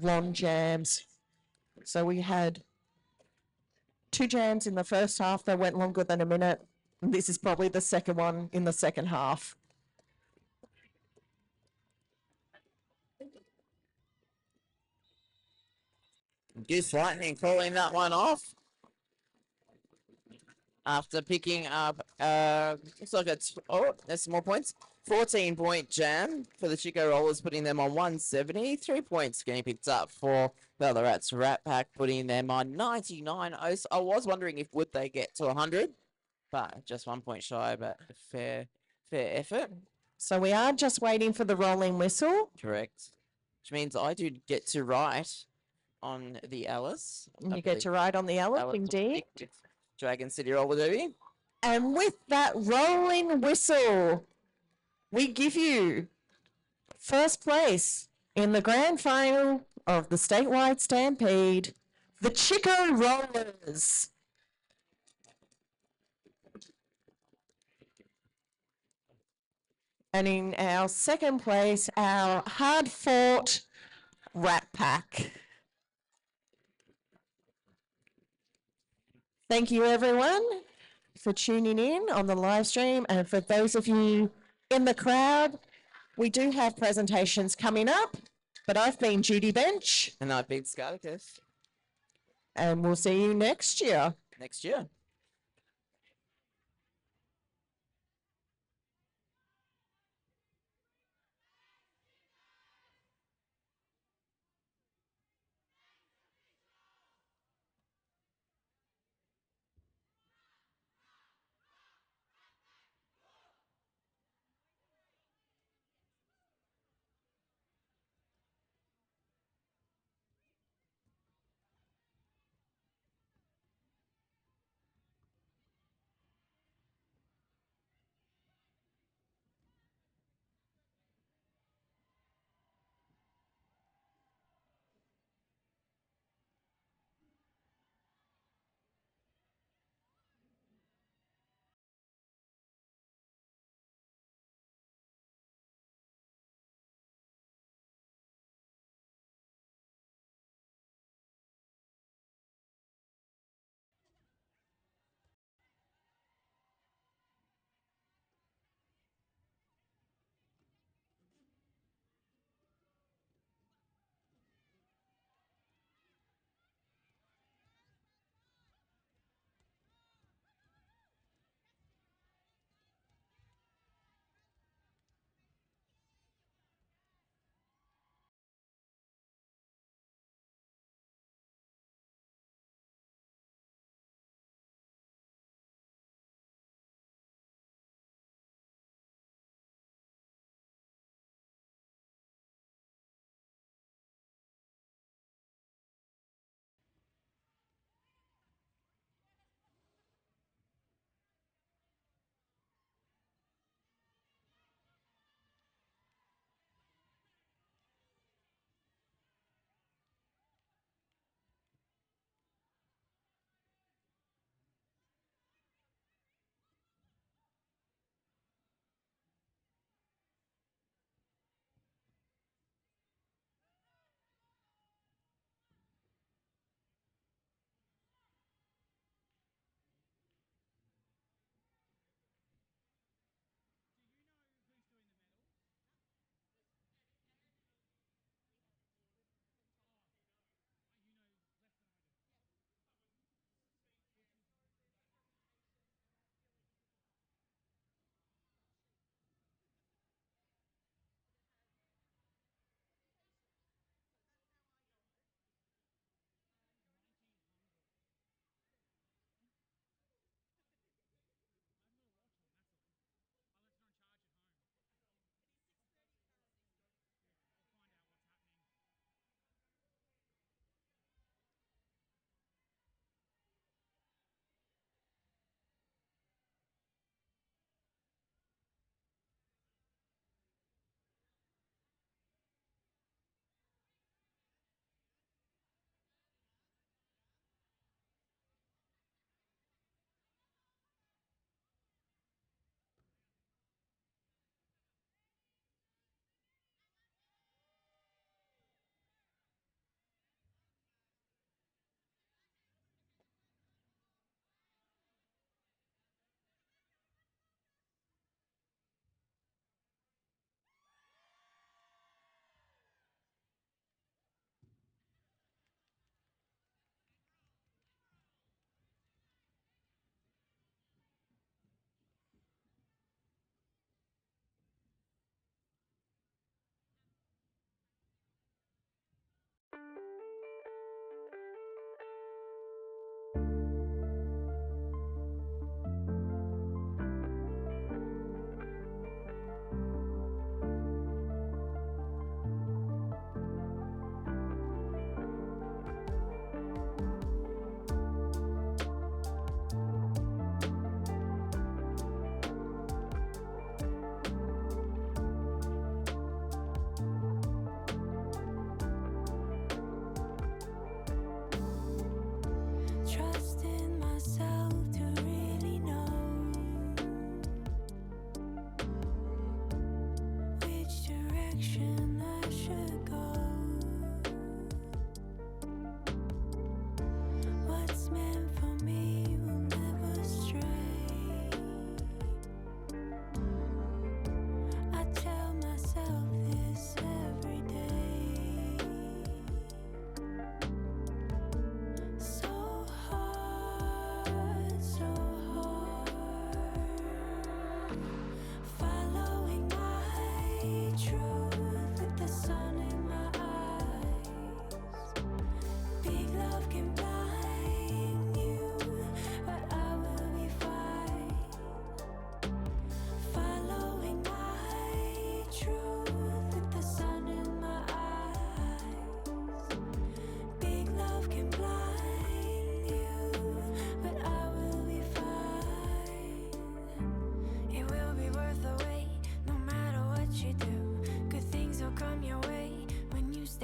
long jams. So we had 2 jams in the first half that went longer than a minute. And this is probably the second one in the second half. Goose Lightning calling that one off after picking up, looks like there's some more points. 14-point jam for the Chiko Rollers, putting them on 170. 3 points getting picked up for the other Rats Ratpack, putting them on 99. I was wondering if would they get to 100, but just 1 point shy, but fair effort. So we are just waiting for the rolling whistle. Correct. Which means I do get to write on the Alice. You get to ride on the Alice, Alice indeed. Dragon City Roller Derby. And with that rolling whistle, we give you first place in the grand final of the Statewide Stampede, the Chiko Rollers. And in our second place, our hard-fought Ratpack. Thank you, everyone, for tuning in on the live stream. And for those of you in the crowd, we do have presentations coming up, but I've been Judy Bench, And I beat Scarticus and we'll see you next year. next year.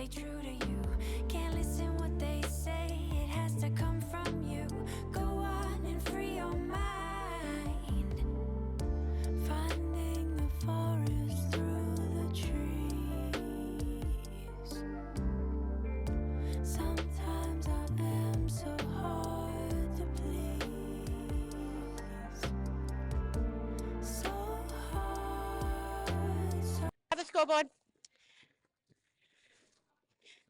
stay true to you. Can't listen what they say, it has to come from you. Go on and free your mind, finding the forest through the trees. Sometimes I am so hard to please, so hard, so The scoreboard.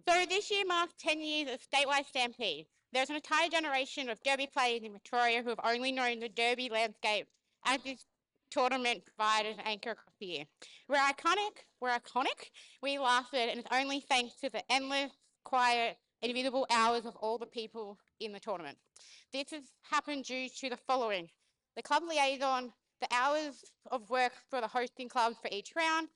So this year marks 10 years of Statewide Stampede. There's an entire generation of Derby players in Victoria who have only known the Derby landscape as this tournament provided an anchor across the year. We're iconic, we lasted, and it's only thanks to the endless, quiet, invisible hours of all the people in the tournament. This has happened due to the following: the club liaison, the hours of work for the hosting clubs for each round,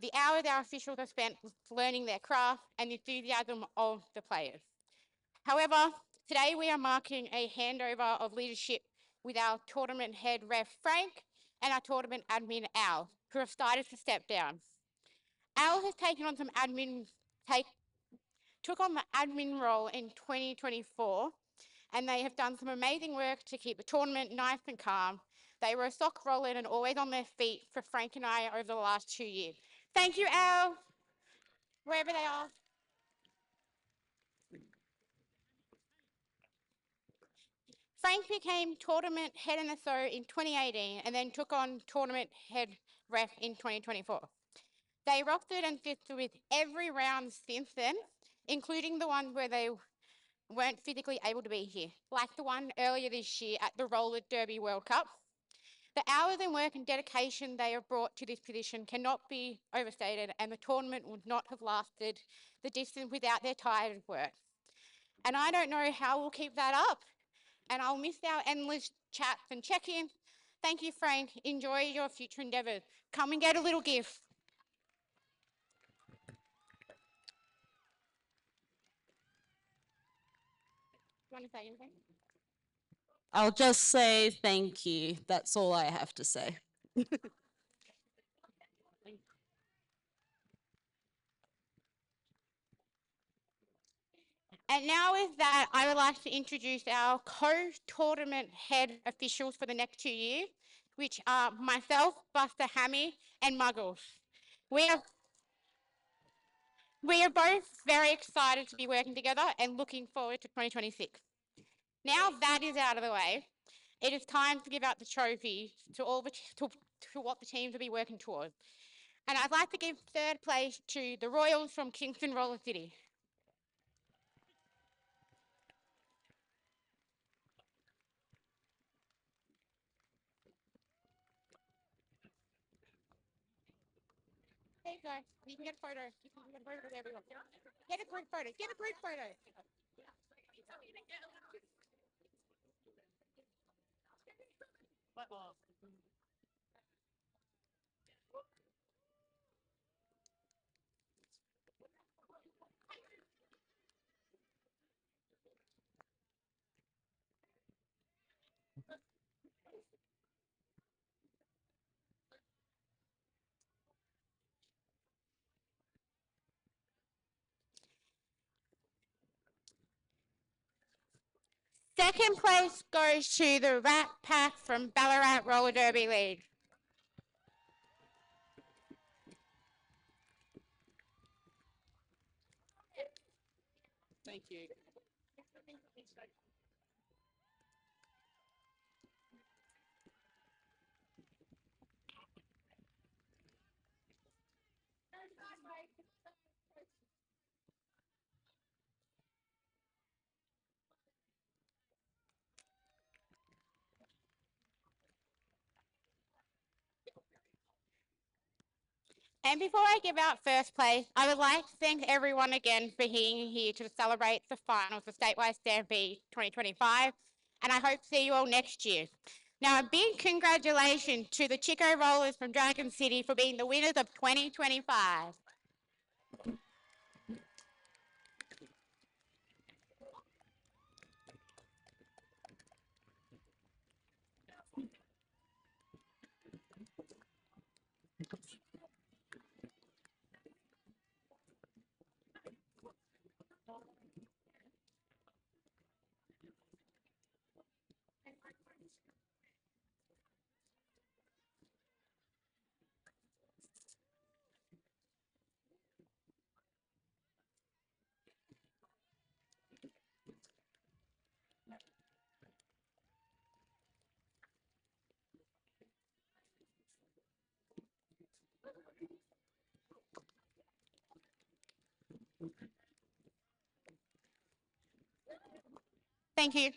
the hours our officials have spent learning their craft, and the enthusiasm of the players. However, today we are marking a handover of leadership with our tournament head ref Frank and our tournament admin Al, who have started to step down. Al has taken on took on the admin role in 2024, and they have done some amazing work to keep the tournament nice and calm. They were a sock rolling and always on their feet for Frank and I over the last 2 years. Thank you, Al, wherever they are. Frank became tournament head NSO in 2018 and then took on tournament head ref in 2024. They rocked it and assisted with every round since then, including the one where they weren't physically able to be here, like the one earlier this year at the Roller Derby World Cup. The hours and work and dedication they have brought to this position cannot be overstated, and the tournament would not have lasted the distance without their tired work. And I don't know how we'll keep that up, and I'll miss our endless chats and check-ins. Thank you, Frank. Enjoy your future endeavours. Come and get a little gift. You want to say anything? I'll just say thank you. That's all I have to say. And now with that, I would like to introduce our co-tournament head officials for the next 2 years, which are myself, Buster Hammy, and Muggles. We are both very excited to be working together and looking forward to 2026. Now that is out of the way, it is time to give out the trophy to all to what the teams will be working towards. And I'd like to give third place to the Royals from Kingston Roller City. There you go. You can get a photo. You can get a photo with everyone. Get a group photo. Get a group photo. Second place goes to the Ratpack from Ballarat Roller Derby League. Thank you. And before I give out first place, I would like to thank everyone again for being here to celebrate the finals of Statewide Stampede 2025, and I hope to see you all next year. Now, a big congratulations to the Chiko Rollers from Dragon City for being the winners of 2025. Thank you.